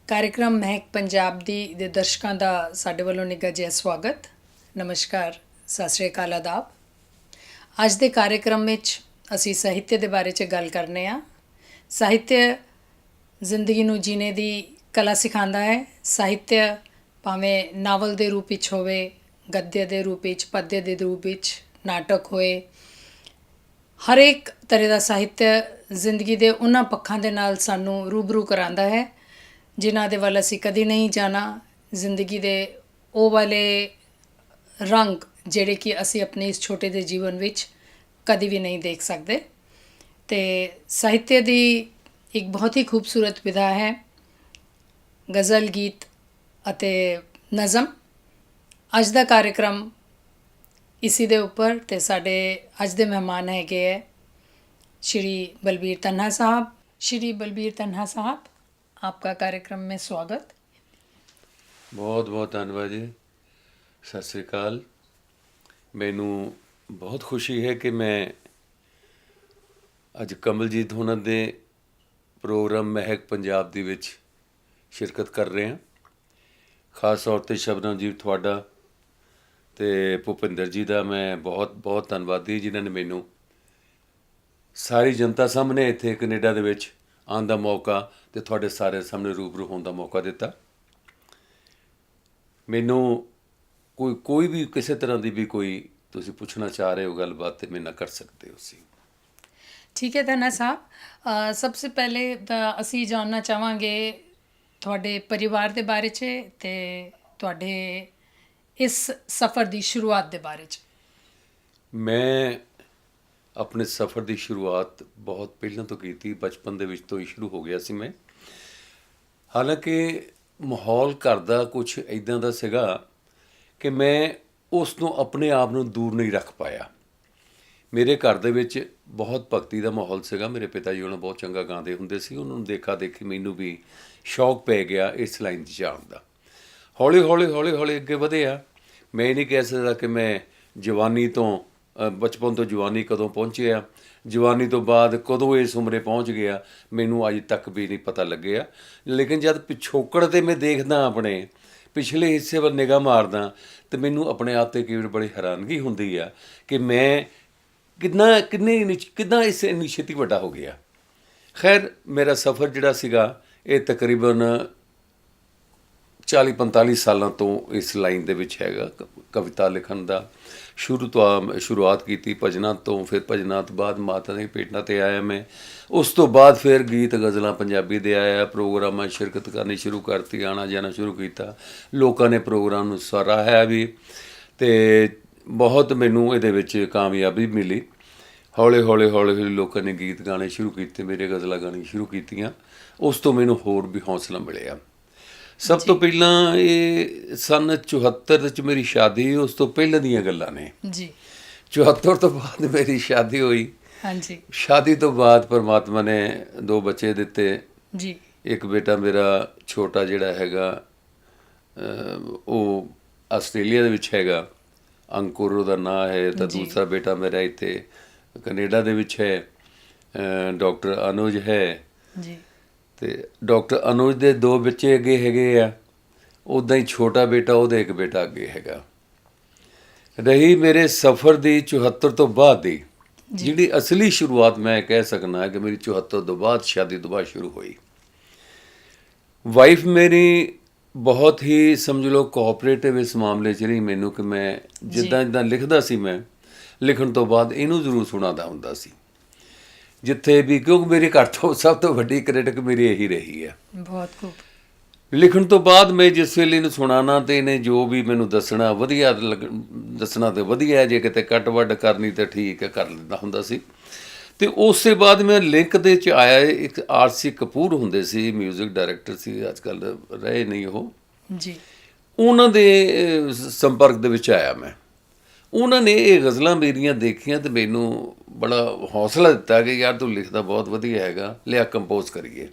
कार्यक्रम महक पंजाब ਦੇ ਦਰਸ਼ਕਾਂ ਦਾ ਸਾਡੇ ਵੱਲੋਂ ਨਿੱਘਾ ਜਿਹਾ ਸਵਾਗਤ। ਨਮਸਕਾਰ, ਸਤਿ ਸ਼੍ਰੀ ਅਕਾਲ, ਆਦਾਬ। ਅੱਜ ਦੇ ਕਾਰਜਕ੍ਰਮ ਵਿੱਚ ਅਸੀਂ ਸਾਹਿਤਯ ਦੇ ਬਾਰੇ 'ਚ ਗੱਲ ਕਰਨੇ ਆ। ਸਾਹਿਤਯ ਜ਼ਿੰਦਗੀ ਨੂੰ ਜੀਣੇ ਦੀ ਕਲਾ ਸਿਖਾਉਂਦਾ ਹੈ। ਸਾਹਿਤਯ ਭਾਵੇਂ ਨਾਵਲ ਦੇ ਰੂਪ ਵਿੱਚ ਹੋਵੇ, ਗੱਦਯ ਦੇ ਰੂਪ ਵਿੱਚ, ਪਦਯ ਦੇ ਰੂਪ ਵਿੱਚ, ਨਾਟਕ ਹੋਏ, ਹਰੇਕ ਤਰ੍ਹਾਂ ਦਾ ਸਾਹਿਤਯ ਜ਼ਿੰਦਗੀ ਦੇ ਉਹਨਾਂ ਪੱਖਾਂ ਦੇ ਨਾਲ ਸਾਨੂੰ ਰੂਬਰੂ ਕਰਾਉਂਦਾ ਹੈ ਜਿਨ੍ਹਾਂ ਦੇ ਵੱਲ ਅਸੀਂ ਕਦੇ ਨਹੀਂ ਜਾਣਾ। ਜ਼ਿੰਦਗੀ ਦੇ ਉਹ ਵਾਲੇ ਰੰਗ ਜਿਹੜੇ ਕਿ ਅਸੀਂ ਆਪਣੇ ਇਸ ਛੋਟੇ ਜਿਹੇ ਜੀਵਨ ਵਿੱਚ ਕਦੇ ਵੀ ਨਹੀਂ ਦੇਖ ਸਕਦੇ। ਅਤੇ ਸਾਹਿਤਯ ਦੀ ਇੱਕ ਬਹੁਤ ਹੀ ਖੂਬਸੂਰਤ ਵਿਧਾ ਹੈ ਗਜ਼ਲ, ਗੀਤ ਅਤੇ ਨਜ਼ਮ। ਅੱਜ ਦਾ ਕਾਰਜਕ੍ਰਮ ਇਸੀ ਦੇ ਉੱਪਰ ਅਤੇ ਸਾਡੇ ਅੱਜ ਦੇ ਮਹਿਮਾਨ ਹੈਗੇ ਹੈ श्री बलबीर तन्हा साहब। श्री बलबीर तन्हा साहब, आपका कार्यक्रम में स्वागत। बहुत बहुत धन्यवाद जी। सत श्री अकाल। मैनू बहुत खुशी है कि मैं अज कमलजीत होना दे प्रोग्राम महक पंजाब दे विच शिरकत कर रहे हैं। खास तौर पर शबनमजीत थोड़ा ते भुपिंदर जी का मैं बहुत बहुत धन्यवादी जिन्होंने मैनू सारी जनता सामने इत्थे कनेडा दे विच आउण दा मौका ते तुहाडे सारे सामने रूबरू होण दा मौका दिता। मैनू कोई भी किसी तरह की भी कोई तुसीं पुछना चाह रहे हो गलबात ते मेरे नाल कर सकते हो सी। ठीक है तन्हा साहब, सबसे पहले ਤਾਂ ਅਸੀਂ ਜਾਣਨਾ ਚਾਹਾਂਗੇ ਤੁਹਾਡੇ ਪਰਿਵਾਰ ਦੇ ਬਾਰੇ 'ਚ ਅਤੇ ਤੁਹਾਡੇ ਇਸ ਸਫ਼ਰ ਦੀ ਸ਼ੁਰੂਆਤ ਦੇ ਬਾਰੇ 'ਚ। मैं ਆਪਣੇ ਸਫ਼ਰ ਦੀ ਸ਼ੁਰੂਆਤ ਬਹੁਤ ਪਹਿਲਾਂ ਤੋਂ ਕੀਤੀ, ਬਚਪਨ ਦੇ ਵਿੱਚ ਤੋਂ ਹੀ ਸ਼ੁਰੂ ਹੋ ਗਿਆ ਸੀ ਮੈਂ। ਹਾਲਾਂਕਿ ਮਾਹੌਲ ਘਰ ਦਾ ਕੁਛ ਇੱਦਾਂ ਦਾ ਸੀਗਾ ਕਿ ਮੈਂ ਉਸ ਤੋਂ ਆਪਣੇ ਆਪ ਨੂੰ ਦੂਰ ਨਹੀਂ ਰੱਖ ਪਾਇਆ। ਮੇਰੇ ਘਰ ਦੇ ਵਿੱਚ ਬਹੁਤ ਭਗਤੀ ਦਾ ਮਾਹੌਲ ਸੀਗਾ। ਮੇਰੇ ਪਿਤਾ ਜੀ ਉਹਨਾਂ ਬਹੁਤ ਚੰਗਾ ਗਾਉਂਦੇ ਹੁੰਦੇ ਸੀ। ਉਹਨਾਂ ਨੂੰ ਦੇਖਾ ਦੇਖੀ ਮੈਨੂੰ ਵੀ ਸ਼ੌਕ ਪੈ ਗਿਆ ਇਸ ਲਾਈਨ 'ਚ ਜਾਣ ਦਾ। ਹੌਲੀ ਹੌਲੀ ਅੱਗੇ ਵਧਿਆ। ਮੈਂ ਇਹ ਨਹੀਂ ਕਹਿ ਸਕਦਾ ਕਿ ਮੈਂ ਜਵਾਨੀ ਤੋਂ ਬਚਪਨ ਤੋਂ ਜਵਾਨੀ ਕਦੋਂ ਪਹੁੰਚਿਆ, ਜਵਾਨੀ ਤੋਂ ਬਾਅਦ ਕਦੋਂ ਇਸ ਉਮਰੇ ਪਹੁੰਚ ਗਿਆ, ਮੈਨੂੰ ਅੱਜ ਤੱਕ ਵੀ ਨਹੀਂ ਪਤਾ ਲੱਗਿਆ। ਲੇਕਿਨ ਜਦ ਪਿਛੋਕੜ 'ਤੇ ਮੈਂ ਦੇਖਦਾ, ਆਪਣੇ ਪਿਛਲੇ ਹਿੱਸੇ ਵੱਲ ਨਿਗਾਹ ਮਾਰਦਾ, ਤਾਂ ਮੈਨੂੰ ਆਪਣੇ ਆਪ 'ਤੇ ਕਈ ਵਾਰ ਬੜੀ ਹੈਰਾਨਗੀ ਹੁੰਦੀ ਆ ਕਿ ਮੈਂ ਕਿੰਨਾ ਇਸ ਇੰਨੀ ਛੇਤੀ ਵੱਡਾ ਹੋ ਗਿਆ। ਖੈਰ, ਮੇਰਾ ਸਫ਼ਰ ਜਿਹੜਾ ਸੀਗਾ ਇਹ ਤਕਰੀਬਨ 40-45 ਸਾਲਾਂ ਤੋਂ ਇਸ ਲਾਈਨ ਦੇ ਵਿੱਚ ਹੈਗਾ। ਕਵਿਤਾ ਲਿਖਣ ਦਾ ਸ਼ੁਰੂਆਤ ਕੀਤੀ ਭਜਨਾਂ ਤੋਂ, ਫਿਰ ਭਜਨਾਂ ਤੋਂ ਬਾਅਦ ਮਾਤਾ ਦੇ ਭੇਟਾਂ 'ਤੇ ਆਇਆ ਮੈਂ। ਉਸ ਤੋਂ ਬਾਅਦ ਫਿਰ ਗੀਤ ਗਜ਼ਲਾਂ ਪੰਜਾਬੀ ਦੇ ਆਇਆ, ਪ੍ਰੋਗਰਾਮਾਂ 'ਚ ਸ਼ਿਰਕਤ ਕਰਨੀ ਸ਼ੁਰੂ ਕਰਤੀ, ਆਉਣਾ ਜਾਣਾ ਸ਼ੁਰੂ ਕੀਤਾ। ਲੋਕਾਂ ਨੇ ਪ੍ਰੋਗਰਾਮ ਨੂੰ ਸਰਾਹਿਆ ਵੀ ਅਤੇ ਬਹੁਤ ਮੈਨੂੰ ਇਹਦੇ ਵਿੱਚ ਕਾਮਯਾਬੀ ਮਿਲੀ। ਹੌਲੀ ਲੋਕਾਂ ਨੇ ਗੀਤ ਗਾਣੇ ਸ਼ੁਰੂ ਕੀਤੇ, ਮੇਰੇ ਗਜ਼ਲਾਂ ਗਾਣੀਆਂ ਸ਼ੁਰੂ ਕੀਤੀਆਂ। ਉਸ ਤੋਂ ਮੈਨੂੰ ਹੋਰ ਵੀ ਹੌਸਲਾ ਮਿਲਿਆ। ਸਭ ਤੋਂ ਪਹਿਲਾਂ ਇਹ ਸਨ 74 'ਚ ਮੇਰੀ ਸ਼ਾਦੀ, ਉਸ ਤੋਂ ਪਹਿਲਾਂ ਦੀਆਂ ਗੱਲਾਂ ਨੇ ਜੀ। 74 ਤੋਂ ਬਾਅਦ ਮੇਰੀ ਸ਼ਾਦੀ ਹੋਈ। ਹਾਂਜੀ। ਸ਼ਾਦੀ ਤੋਂ ਬਾਅਦ ਪਰਮਾਤਮਾ ਨੇ 2 ਬੱਚੇ ਦਿੱਤੇ ਜੀ। ਇੱਕ ਬੇਟਾ ਮੇਰਾ ਛੋਟਾ ਜਿਹੜਾ ਹੈਗਾ ਉਹ ਆਸਟ੍ਰੇਲੀਆ ਦੇ ਵਿੱਚ ਹੈਗਾ, ਅੰਕੁਰ ਉਹਦਾ ਨਾਂ ਹੈ। ਤਾਂ ਦੂਸਰਾ ਬੇਟਾ ਮੇਰਾ ਇੱਥੇ ਕੈਨੇਡਾ ਦੇ ਵਿੱਚ ਹੈ, ਡਾਕਟਰ ਅਨੁਜ ਹੈ ਜੀ। ਅਤੇ ਡਾਕਟਰ ਅਨੁਜ ਦੇ 2 ਬੱਚੇ ਅੱਗੇ ਹੈਗੇ ਆ। ਉੱਦਾਂ ਹੀ ਛੋਟਾ ਬੇਟਾ, ਉਹਦਾ ਇੱਕ ਬੇਟਾ ਅੱਗੇ ਹੈਗਾ। ਰਹੀ ਮੇਰੇ ਸਫ਼ਰ ਦੀ 74 ਤੋਂ ਬਾਅਦ ਦੀ ਜਿਹੜੀ ਅਸਲੀ ਸ਼ੁਰੂਆਤ, ਮੈਂ ਕਹਿ ਸਕਦਾ ਕਿ ਮੇਰੀ 74 ਤੋਂ ਬਾਅਦ ਸ਼ਾਦੀ ਤੋਂ ਬਾਅਦ ਸ਼ੁਰੂ ਹੋਈ। ਵਾਈਫ ਮੇਰੀ ਬਹੁਤ ਹੀ ਸਮਝ ਲਓ ਕੋਆਪਰੇਟਿਵ ਇਸ ਮਾਮਲੇ 'ਚ ਰਹੀ ਮੈਨੂੰ, ਕਿ ਮੈਂ ਜਿੱਦਾਂ ਲਿਖਦਾ ਸੀ, ਮੈਂ ਲਿਖਣ ਤੋਂ ਬਾਅਦ ਇਹਨੂੰ ਜ਼ਰੂਰ ਸੁਣਾਉਂਦਾ ਹੁੰਦਾ ਸੀ ਜਿੱਥੇ ਵੀ, ਕਿਉਂਕਿ ਮੇਰੇ ਘਰ ਤੋਂ ਸਭ ਤੋਂ ਵੱਡੀ ਕ੍ਰਿਟਿਕ ਮੇਰੀ ਇਹੀ ਰਹੀ ਹੈ। ਬਹੁਤ ਖੂਬ। ਲਿਖਣ ਤੋਂ ਬਾਅਦ ਮੈਂ ਜਿਸ ਵੇਲੇ ਇਹਨੂੰ ਸੁਣਾਉਣਾ ਅਤੇ ਇਹਨੇ ਜੋ ਵੀ ਮੈਨੂੰ ਦੱਸਣਾ ਵਧੀਆ ਦੱਸਣਾ ਤਾਂ ਵਧੀਆ, ਜੇ ਕਿਤੇ ਕੱਟ ਵੱਢ ਕਰਨੀ ਤਾਂ ਠੀਕ ਹੈ, ਕਰ ਲੈਂਦਾ ਹੁੰਦਾ ਸੀ। ਅਤੇ ਉਸ ਤੋਂ ਬਾਅਦ ਮੈਂ ਲਿੰਕ ਦੇ 'ਚ ਆਇਆ। ਇੱਕ RC ਕਪੂਰ ਹੁੰਦੇ ਸੀ, ਮਿਊਜ਼ਿਕ ਡਾਇਰੈਕਟਰ ਸੀ, ਅੱਜ ਕੱਲ੍ਹ ਰਹੇ ਨਹੀਂ ਉਹ ਜੀ। ਉਹਨਾਂ ਦੇ ਸੰਪਰਕ ਦੇ ਵਿੱਚ ਆਇਆ ਮੈਂ। ਉਹਨਾਂ ਨੇ ਇਹ ਗਜ਼ਲਾਂ ਮੇਰੀਆਂ ਦੇਖੀਆਂ ਅਤੇ ਮੈਨੂੰ ਬੜਾ ਹੌਸਲਾ ਦਿੱਤਾ ਕਿ ਯਾਰ ਤੂੰ ਲਿਖਦਾ ਬਹੁਤ ਵਧੀਆ ਹੈਗਾ, ਲਿਆ ਕੰਪੋਜ਼ ਕਰੀਏ।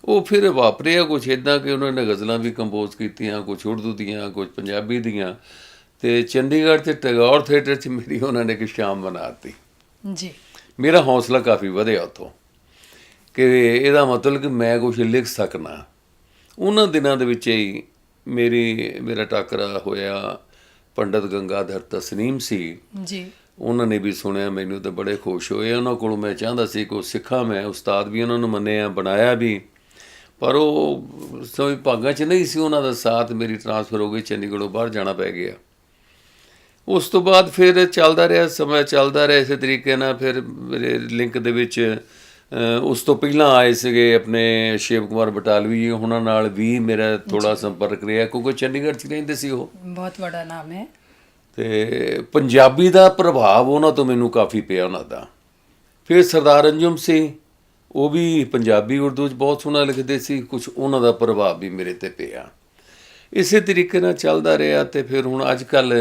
ਉਹ ਫਿਰ ਵਾਪਰਿਆ ਕੁਛ ਇੱਦਾਂ ਕਿ ਉਹਨਾਂ ਨੇ ਗਜ਼ਲਾਂ ਵੀ ਕੰਪੋਜ਼ ਕੀਤੀਆਂ, ਕੁਛ ਉਰਦੂ ਦੀਆਂ, ਕੁਛ ਪੰਜਾਬੀ ਦੀਆਂ। ਅਤੇ ਚੰਡੀਗੜ੍ਹ 'ਚ ਟੈਗੋਰ ਥੀਏਟਰ 'ਚ ਮੇਰੀ ਉਹਨਾਂ ਨੇ ਇੱਕ ਸ਼ਾਮ ਬਣਾ ਦਿੱਤੀ ਜੀ। ਮੇਰਾ ਹੌਸਲਾ ਕਾਫੀ ਵਧਿਆ ਉੱਥੋਂ ਕਿ ਇਹਦਾ ਮਤਲਬ ਕਿ ਮੈਂ ਕੁਛ ਲਿਖ ਸਕਣਾ। ਉਹਨਾਂ ਦਿਨਾਂ ਦੇ ਵਿੱਚ ਹੀ ਮੇਰਾ ਟਾਕਰਾ ਹੋਇਆ। ਪੰਡਤ ਗੰਗਾਧਰ ਤਸਨੀਮ ਸੀ, ਜੀ ਉਹਨਾਂ ਨੇ ਵੀ ਸੁਣਿਆ ਮੈਨੂੰ, ਤਾਂ ਬੜੇ ਖੁਸ਼ ਹੋਏ। ਉਹਨਾਂ ਕੋਲੋਂ ਮੈਂ ਚਾਹੁੰਦਾ ਸੀ ਕਿ ਸਿੱਖਾਂ, ਮੈਂ ਉਸਤਾਦ ਵੀ ਉਹਨਾਂ ਨੂੰ ਮੰਨਿਆ, ਬਣਾਇਆ ਵੀ, ਪਰ ਉਹ ਸਭ ਭਾਗਾਂ 'ਚ ਨਹੀਂ ਸੀ ਉਹਨਾਂ ਦਾ ਸਾਥ। ਮੇਰੀ ਟ੍ਰਾਂਸਫਰ ਹੋ ਗਈ, ਚੰਡੀਗੜ੍ਹੋਂ ਬਾਹਰ ਜਾਣਾ ਪੈ ਗਿਆ। ਉਸ ਤੋਂ ਬਾਅਦ ਫਿਰ ਚੱਲਦਾ ਰਿਹਾ, ਸਮਾਂ ਚੱਲਦਾ ਰਿਹਾ ਇਸੇ ਤਰੀਕੇ ਨਾਲ। ਫਿਰ ਮੇਰੇ ਲਿੰਕ ਦੇ ਵਿੱਚ ਉਸ ਤੋਂ ਪਹਿਲਾਂ ਆਏ ਸੀਗੇ ਆਪਣੇ ਸ਼ਿਵ ਕੁਮਾਰ ਬਟਾਲਵੀ ਜੀ, ਉਹਨਾਂ ਨਾਲ ਵੀ ਮੇਰਾ ਥੋੜ੍ਹਾ ਸੰਪਰਕ ਰਿਹਾ, ਕਿਉਂਕਿ ਚੰਡੀਗੜ੍ਹ 'ਚ ਰਹਿੰਦੇ ਸੀ ਉਹ। ਬਹੁਤ ਵੱਡਾ ਨਾਮ ਹੈ। ਤੇ ਪੰਜਾਬੀ ਦਾ ਪ੍ਰਭਾਵ ਉਹਨਾਂ ਤੋਂ ਮੈਨੂੰ ਕਾਫੀ ਪਿਆ ਉਹਨਾਂ ਦਾ। ਫਿਰ ਸਰਦਾਰ ਅੰਜੁਮ ਸੀ, ਉਹ ਵੀ ਪੰਜਾਬੀ ਉਰਦੂ ਚ ਬਹੁਤ ਸੋਹਣਾ ਲਿਖਦੇ ਸੀ, ਕੁਝ ਉਹਨਾਂ ਦਾ ਪ੍ਰਭਾਵ ਵੀ ਮੇਰੇ ਤੇ ਪਿਆ। ਇਸੇ ਤਰੀਕੇ ਨਾਲ ਚੱਲਦਾ ਰਿਹਾ। ਤੇ ਫਿਰ ਹੁਣ ਅੱਜ ਕੱਲ੍ਹ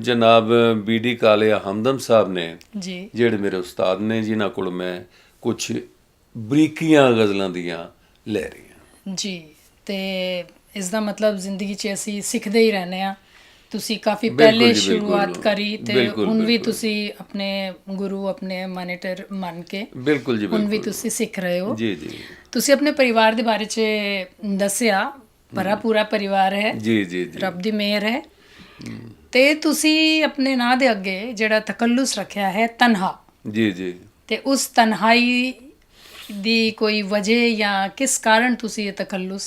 ਜਨਾਬ BD ਕਾਲਿਆ ਹਮਦਮ ਸਾਹਿਬ ਨੇ ਜੀ, ਜਿਹੜੇ ਮੇਰੇ ਉਸਤਾਦ ਨੇ, ਜਿਨ੍ਹਾਂ ਕੋਲ ਮੈਂ ਕੁਝ ਬਰੀਕੀਆਂ ਗਜ਼ਲਾਂ ਦੀਆਂ ਲੈ ਰਹੀ ਹਾਂ। ਜੀ, ਤੇ ਇਸ ਦਾ ਮਤਲਬ ਜ਼ਿੰਦਗੀ 'ਚ ਅਸੀਂ ਸਿੱਖਦੇ ਹੀ ਰਹਿੰਦੇ ਹਾਂ। ਤੁਸੀਂ ਕਾਫੀ ਬਿਲਕੁਲ ਪਹਿਲੇ ਜੀ, ਬਿਲਕੁਲ। ਸ਼ੁਰੂਆਤ ਕਰੀ ਤੇ ਬਿਲਕੁਲ, ਹੁਣ ਵੀ ਬਿਲਕੁਲ। ਤੁਸੀਂ ਆਪਣੇ ਗੁਰੂ, ਆਪਣੇ ਮਾਨੀਟਰ ਮੰਨ ਕੇ ਬਿਲਕੁਲ ਜੀ, ਹੁਣ ਵੀ ਬਿਲਕੁਲ ਤੁਸੀਂ ਸਿੱਖ ਰਹੇ ਹੋ। ਜੀ ਜੀ ਤੁਸੀਂ ਆਪਣੇ ਪਰਿਵਾਰ ਦੇ ਬਾਰੇ 'ਚ ਦੱਸਿਆ, ਭਰਾ ਪੂਰਾ ਪਰਿਵਾਰ ਹੈ, ਜੀ ਜੀ ਜੀ ਰੱਬ ਦੀ ਮਿਹਰ ਹੈ। ਤੇ ਤੁਸੀਂ ਆਪਣੇ ਨਾਂ ਦੇ ਅੱਗੇ ਜਿਹੜਾ ਤਕੱਲੁਸ ਰੱਖਿਆ ਹੈ, ਤਨਹਾ, ਜੀ ਜੀ। ਤੇ ਉਸ ਤਨਹਾਈ ਦੀ ਕੋਈ ਵਜ੍ਹਾ ਜਾਂ ਕਿਸ ਕਾਰਨ ਤੁਸੀਂ ਇਹ ਤਕੱਲੁਸ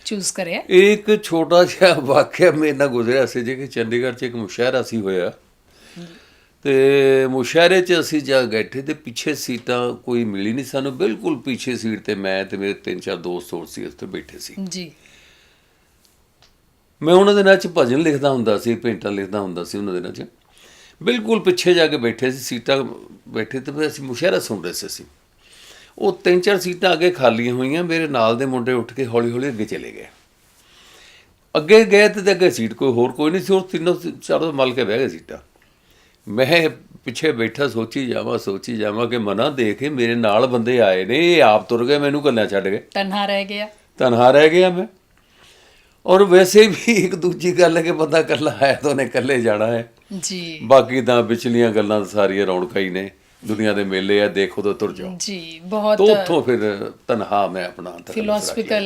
ਚੂਜ਼ ਕਰਿਆ? ਇੱਕ ਛੋਟਾ ਜਿਹਾ ਵਾਕਿਆ ਮੇਰੇ ਨਾਲ ਗੁਜ਼ਰਿਆ ਸੀ ਜੀ, ਕਿ ਚੰਡੀਗੜ੍ਹ 'ਚ ਇੱਕ ਮੁਸ਼ਾਇਰਾ ਸੀ ਹੋਇਆ। ਤੇ ਮੁਸ਼ਾਇਰੇ 'ਚ ਅਸੀਂ ਜਾ ਬੈਠੇ ਤੇ ਪਿੱਛੇ ਸੀਟਾਂ ਕੋਈ ਮਿਲੀ ਨਹੀਂ ਸਾਨੂੰ। ਬਿਲਕੁਲ ਪਿੱਛੇ ਸੀਟ ਤੇ ਮੈਂ ਤੇ ਮੇਰੇ 3-4 ਦੋਸਤ ਹੋਰ ਸੀ, ਉੱਥੇ ਬੈਠੇ ਸੀ। ਜੀ, ਮੈਂ ਉਹਨਾਂ ਦੇ ਨਾਲ 'ਚ ਭਜਨ ਲਿਖਦਾ ਹੁੰਦਾ ਸੀ, ਭੇਂਟਾਂ ਲਿਖਦਾ ਹੁੰਦਾ ਸੀ ਉਹਨਾਂ ਦੇ ਨਾਲ 'ਚ। ਬਿਲਕੁਲ ਪਿੱਛੇ ਜਾ ਕੇ ਬੈਠੇ ਸੀ, ਸੀਟਾਂ ਬੈਠੇ ਤੇ ਫਿਰ ਅਸੀਂ ਮੁਸ਼ਾਇਰਾ ਸੁਣ ਰਹੇ ਸੀ। ਉਹ 3-4 ਸੀਟਾਂ ਅੱਗੇ ਖਾਲੀਆਂ ਹੋਈਆਂ। ਮੇਰੇ ਨਾਲ ਦੇ ਮੁੰਡੇ ਉੱਠ ਕੇ ਹੌਲੀ ਹੌਲੀ ਅੱਗੇ ਚਲੇ ਗਏ। ਅੱਗੇ ਗਏ ਤੇ ਅੱਗੇ ਸੀਟ ਕੋਈ ਨਹੀਂ ਸੀ, ਉਹ ਤਿੰਨੋਂ ਚਾਰੋਂ ਮਲ ਕੇ ਬਹਿ ਗਏ ਸੀਟਾਂ। ਮੈਂ ਪਿੱਛੇ ਬੈਠਾ ਸੋਚੀ ਜਾਵਾਂ ਕਿ ਮਨਾ ਦੇ ਕੇ ਮੇਰੇ ਨਾਲ ਬੰਦੇ ਆਏ ਨੇ, ਇਹ ਆਪ ਤੁਰ ਗਏ, ਮੈਨੂੰ ਇਕੱਲਿਆਂ ਛੱਡ ਗਏ, ਤਨਹਾ ਰਹਿ ਗਿਆ। ਤਨਹਾ ਰਹਿ ਗਿਆ ਮੈਂ। ਔਰ ਵੈਸੇ ਵੀ ਇੱਕ ਦੂਜੀ ਗੱਲ ਹੈ ਕਿ ਬੰਦਾ ਇਕੱਲਾ ਆਇਆ ਤਾਂ ਉਹਨੇ ਇਕੱਲੇ ਜਾਣਾ ਹੈ। ਜੀ ਬਾਕੀ ਤਾਂ ਵਿਚਲੀਆਂ ਗੱਲਾਂ ਤਾਂ ਸਾਰੀਆਂ ਰੌਣਕਾਂ ਹੀ ਨੇ, ਦੁਨੀਆ ਦੇ ਮੇਲੇ ਆ, ਦੇਖੋ ਤਾਂ ਤੁਰ ਜਾਓ। ਜੀ, ਬਹੁਤ ਤੋਂ ਉੱਥੋਂ ਫਿਰ ਤਨਹਾ ਮੈਂ ਆਪਣਾ ਫਿਲਾਸਫੀਕਲ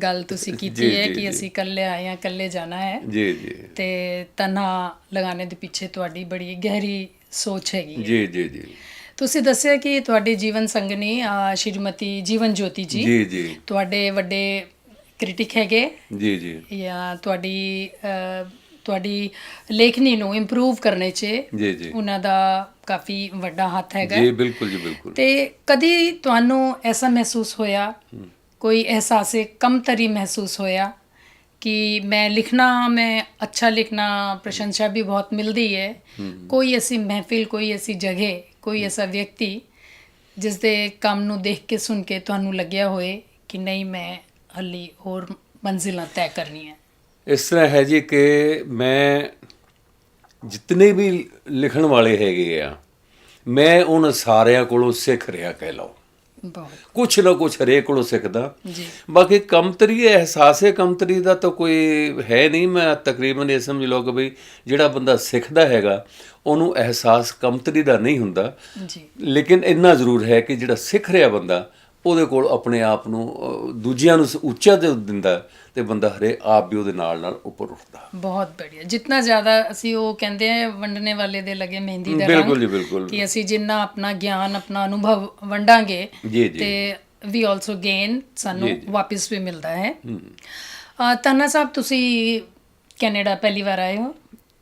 ਗੱਲ ਤੁਸੀਂ ਕੀਤੀ ਜੀ, ਹੈ ਜੀ, ਕਿ ਜੀ। ਅਸੀਂ ਇਕੱਲੇ ਆਏ ਹਾਂ, ਇਕੱਲੇ ਜਾਣਾ ਹੈ। ਜੀ ਜੀ ਤੇ ਤਨਹਾ ਲਗਾਉਣੇ ਦੇ ਪਿੱਛੇ ਤੁਹਾਡੀ ਬੜੀ ਗਹਿਰੀ ਸੋਚ ਹੈਗੀ ਹੈ। ਜੀ ਜੀ ਜੀ ਤੁਸੀਂ ਦੱਸਿਆ ਕਿ ਤੁਹਾਡੀ ਜੀਵਨ ਸੰਗਨੀ ਸ਼੍ਰੀਮਤੀ ਜੀਵਨ ਜੋਤੀ ਜੀ ਜੀ ਜੀ ਤੁਹਾਡੇ ਵੱਡੇ ਕ੍ਰਿਟਿਕ ਹੈਗੇ, ਜੀ ਜੀ ਜਾਂ ਤੁਹਾਡੀ ਲੇਖਣੀ ਨੂੰ ਇੰਪਰੂਵ ਕਰਨੇ 'ਚ ਜੀ ਜੀ ਉਹਨਾਂ ਦਾ ਕਾਫੀ ਵੱਡਾ ਹੱਥ ਹੈਗਾ। ਜੀ ਬਿਲਕੁਲ ਜੀ ਬਿਲਕੁਲ। ਤੇ ਕਦੀ ਤੁਹਾਨੂੰ ਐਸਾ ਮਹਿਸੂਸ ਹੋਇਆ, ਕੋਈ ਅਹਿਸਾਸੇ ਕਮਤਰੀ ਮਹਿਸੂਸ ਹੋਇਆ ਕਿ ਮੈਂ ਅੱਛਾ ਲਿਖਣਾ, ਪ੍ਰਸ਼ੰਸਾ ਵੀ ਬਹੁਤ ਮਿਲਦੀ ਹੈ, ਕੋਈ ਐਸੀ ਮਹਿਫਿਲ, ਕੋਈ ਐਸੀ ਜਗ੍ਹਾ, ਕੋਈ ਐਸਾ ਵਿਅਕਤੀ ਜਿਸ ਦੇ ਕੰਮ ਨੂੰ ਦੇਖ ਕੇ ਸੁਣ ਕੇ ਤੁਹਾਨੂੰ ਲੱਗਿਆ ਹੋਏ ਕਿ ਨਹੀਂ, ਮੈਂ ਹਾਲੇ ਹੋਰ ਮੰਜ਼ਿਲਾਂ ਤੈਅ ਕਰਨੀ ਹੈ? ਇਸ ਤਰ੍ਹਾਂ ਹੈ ਜੀ ਕਿ ਮੈਂ ਜਿਤਨੇ ਵੀ ਲਿਖਣ ਵਾਲੇ ਹੈਗੇ ਆ, ਮੈਂ ਉਹਨਾਂ ਸਾਰਿਆਂ ਕੋਲੋਂ ਸਿੱਖ ਰਿਹਾ ਕਹਿ ਲਓ। ਬਹੁਤ ਕੁਛ ਨਾ ਕੁਛ ਹਰੇਕ ਕੋਲੋਂ ਸਿੱਖਦਾ। ਜੀ, ਬਾਕੀ ਕਮਤਰੀ, ਅਹਿਸਾਸੇ ਕਮਤਰੀ ਦਾ ਤਾਂ ਕੋਈ ਹੈ ਨਹੀਂ। ਮੈਂ ਤਕਰੀਬਨ ਇਹ ਸਮਝ ਲਓ ਕਿ ਬਈ ਜਿਹੜਾ ਬੰਦਾ ਸਿੱਖਦਾ ਹੈਗਾ ਉਹਨੂੰ ਅਹਿਸਾਸ ਕਮਤਰੀ ਦਾ ਨਹੀਂ ਹੁੰਦਾ। ਜੀ, ਲੇਕਿਨ ਇੰਨਾ ਜ਼ਰੂਰ ਹੈ ਕਿ ਜਿਹੜਾ ਸਿੱਖ ਰਿਹਾ ਬੰਦਾ, ਉਹਦੇ ਕੋਲ ਆਪਣੇ ਆਪ ਨੂੰ ਦੂਜਿਆਂ ਨੂੰ ਉੱਚਾ ਦਿੰਦਾ ਤੇ ਬੰਦਾ ਹਰੇ ਆਪ ਵੀ ਉਹਦੇ ਨਾਲ ਨਾਲ ਉੱਪਰ ਉੱਠਦਾ। ਬਹੁਤ ਬੜੀਆ। ਜਿੰਨਾ ਜ਼ਿਆਦਾ ਅਸੀਂ, ਉਹ ਕਹਿੰਦੇ ਆ ਵੰਡਣੇ ਵਾਲੇ ਦੇ ਲੱਗੇ ਮਹਿੰਦੀ ਦਾ ਬਿਲਕੁਲ ਜੀ ਰੰਗ, ਬਿਲਕੁਲ। ਕਿ ਅਸੀਂ ਜਿੰਨਾ ਆਪਣਾ ਗਿਆਨ, ਆਪਣਾ ਅਨੁਭਵ ਵੰਡਾਂਗੇ ਜੀ ਜੀ ਤੇ ਵੀ ਆਲਸੋ ਗੇਨ, ਸਾਨੂੰ ਜੀ, ਜੀ। ਵਾਪਿਸ ਵੀ ਮਿਲਦਾ ਹੈ। ਤन्हा ਸਾਹਿਬ, ਤੁਸੀਂ ਕੈਨੇਡਾ ਪਹਿਲੀ ਵਾਰ ਆਏ ਹੋ?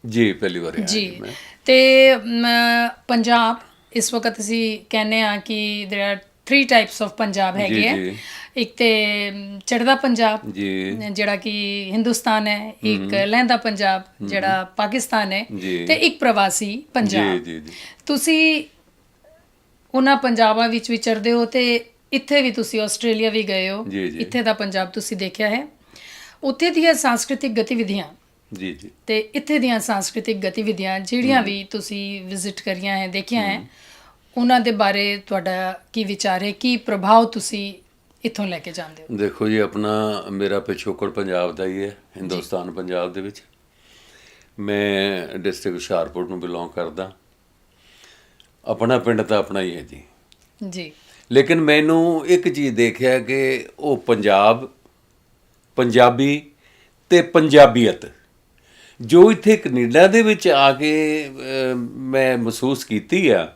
ਜੀ ਪਹਿਲੀ ਵਾਰ ਆਇਆ ਜੀ, ਮੈਂ। ਤੇ ਪੰਜਾਬ, ਇਸ ਵਕਤ ਅਸੀਂ ਕਹਿੰਦੇ ਆ ਕਿ there are 3 types of Punjab ਹੈਗੇ ਆ। ਜੀ। ਇੱਕ ਤੇ ਚੜ੍ਹਦਾ ਪੰਜਾਬ, ਜੀ ਜਿਹੜਾ ਕਿ ਹਿੰਦੁਸਤਾਨ ਹੈ, ਇੱਕ ਲਹਿੰਦਾ ਪੰਜਾਬ ਜਿਹੜਾ ਪਾਕਿਸਤਾਨ ਹੈ, ਜੀ। ਤੇ ਇੱਕ ਪ੍ਰਵਾਸੀ ਪੰਜਾਬ। ਜੀ ਜੀ ਤੁਸੀਂ ਉਹਨਾਂ ਪੰਜਾਬਾਂ ਵਿੱਚ ਵਿਚਰਦੇ ਹੋ ਤੇ ਇੱਥੇ ਵੀ ਤੁਸੀਂ ਆਸਟ੍ਰੇਲੀਆ ਵੀ ਗਏ ਹੋ, ਜੀ, ਜੀ। ਇੱਥੇ ਦਾ ਪੰਜਾਬ ਤੁਸੀਂ ਦੇਖਿਆ ਹੈ। ਉੱਥੇ ਦੀਆਂ ਸਾਂਸਕ੍ਰਿਤਿਕ ਗਤੀਵਿਧੀਆਂ ਜੀ ਜੀ ਤੇ ਇੱਥੇ ਦੀਆਂ ਸਾਂਸਕ੍ਰਿਤਿਕ ਗਤੀਵਿਧੀਆਂ ਜਿਹੜੀਆਂ ਵੀ ਤੁਸੀਂ ਵਿਜ਼ਿਟ ਕਰੀਆਂ ਹੈ, ਦੇਖੀਆਂ ਹੈ, ਉਹਨਾਂ ਦੇ ਬਾਰੇ ਤੁਹਾਡਾ ਕੀ ਵਿਚਾਰ ਹੈ? ਕੀ ਪ੍ਰਭਾਵ ਤੁਸੀਂ ਇੱਥੋਂ ਲੈ ਕੇ ਜਾਂਦੇ ਹੋ? ਦੇਖੋ ਜੀ, ਆਪਣਾ ਮੇਰਾ ਪਿਛੋਕੜ ਪੰਜਾਬ ਦਾ ਹੀ ਹੈ, ਹਿੰਦੁਸਤਾਨ ਪੰਜਾਬ ਦੇ ਵਿੱਚ। ਮੈਂ ਡਿਸਟ੍ਰਿਕਟ ਹੁਸ਼ਿਆਰਪੁਰ ਨੂੰ ਬਿਲੋਂਗ ਕਰਦਾ। ਆਪਣਾ ਪਿੰਡ ਤਾਂ ਆਪਣਾ ਹੀ ਹੈ ਜੀ। ਜੀ, ਲੇਕਿਨ ਮੈਨੂੰ ਇੱਕ ਚੀਜ਼ ਦੇਖਿਆ ਕਿ ਉਹ ਪੰਜਾਬ ਪੰਜਾਬੀ ਤੇ ਪੰਜਾਬੀਅਤ ਜੋ ਇੱਥੇ ਕੈਨੇਡਾ ਦੇ ਵਿੱਚ ਆ ਕੇ ਮੈਂ ਮਹਿਸੂਸ ਕੀਤੀ ਆ,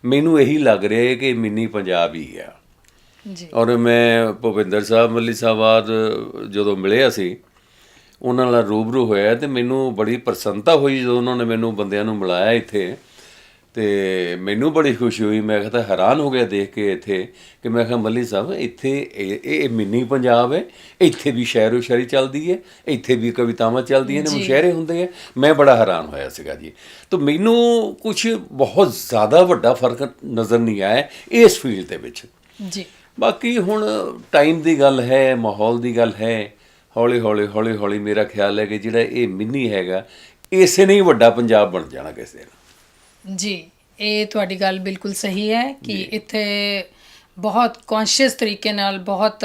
ਮੈਨੂੰ ਇਹੀ ਲੱਗ ਰਿਹਾ ਹੈ ਕਿ ਮਿੰਨੀ ਪੰਜਾਬ ਹੀ ਆ। ਜੀ ਔਰ ਮੈਂ ਭੁਪਿੰਦਰ ਸਾਹਿਬ ਮੱਲੀ ਸਾਹਿਬ ਬਾਅਦ ਜਦੋਂ ਮਿਲਿਆ ਸੀ, ਉਹਨਾਂ ਨਾਲ ਰੂਬਰੂ ਹੋਇਆ ਤੇ ਮੈਨੂੰ ਬੜੀ ਪ੍ਰਸੰਨਤਾ ਹੋਈ ਜਦੋਂ ਉਹਨਾਂ ਨੇ ਮੈਨੂੰ ਬੰਦਿਆਂ ਨੂੰ ਮਿਲਾਇਆ ਇੱਥੇ, ਤੇ ਮੈਨੂੰ ਬੜੀ ਖੁਸ਼ੀ ਹੋਈ। ਮੈਂ ਕਿਹਾ ਤਾਂ ਹੈਰਾਨ ਹੋ ਗਿਆ ਦੇਖ ਕੇ ਇੱਥੇ ਕਿ ਮੈਂ ਕਿਹਾ ਮੱਲੀ ਸਾਹਿਬ ਇੱਥੇ ਇਹ ਮਿੰਨੀ ਪੰਜਾਬ ਹੈ, ਇੱਥੇ ਵੀ ਸ਼ਾਇਰੋ ਸ਼ਾਇਰੀ ਚੱਲਦੀ ਹੈ, ਇੱਥੇ ਵੀ ਕਵਿਤਾਵਾਂ ਚੱਲਦੀਆਂ ਨੇ, ਮੁਸ਼ਾਇਰੇ ਹੁੰਦੇ ਆ। ਮੈਂ ਬੜਾ ਹੈਰਾਨ ਹੋਇਆ ਸੀਗਾ ਜੀ। ਤਾਂ ਮੈਨੂੰ ਕੁਝ ਬਹੁਤ ਜ਼ਿਆਦਾ ਵੱਡਾ ਫਰਕ ਨਜ਼ਰ ਨਹੀਂ ਆਇਆ ਇਸ ਫੀਲਡ ਦੇ ਵਿੱਚ। ਜੀ ਬਾਕੀ ਹੁਣ ਟਾਈਮ ਦੀ ਗੱਲ ਹੈ, ਮਾਹੌਲ ਦੀ ਗੱਲ ਹੈ, ਹੌਲੀ ਹੌਲੀ ਮੇਰਾ ਖਿਆਲ ਹੈ ਕਿ ਜਿਹੜਾ ਇਹ ਮਿੰਨੀ ਹੈਗਾ ਇਸੇ ਨੇ ਹੀ ਵੱਡਾ ਪੰਜਾਬ ਬਣ ਜਾਣਾ ਕਿਸੇ ਦਿਨ। ਜੀ ਇਹ ਤੁਹਾਡੀ ਗੱਲ ਬਿਲਕੁਲ ਸਹੀ ਹੈ ਕਿ ਇੱਥੇ ਬਹੁਤ ਕੌਨਸ਼ੀਅਸ ਤਰੀਕੇ ਨਾਲ, ਬਹੁਤ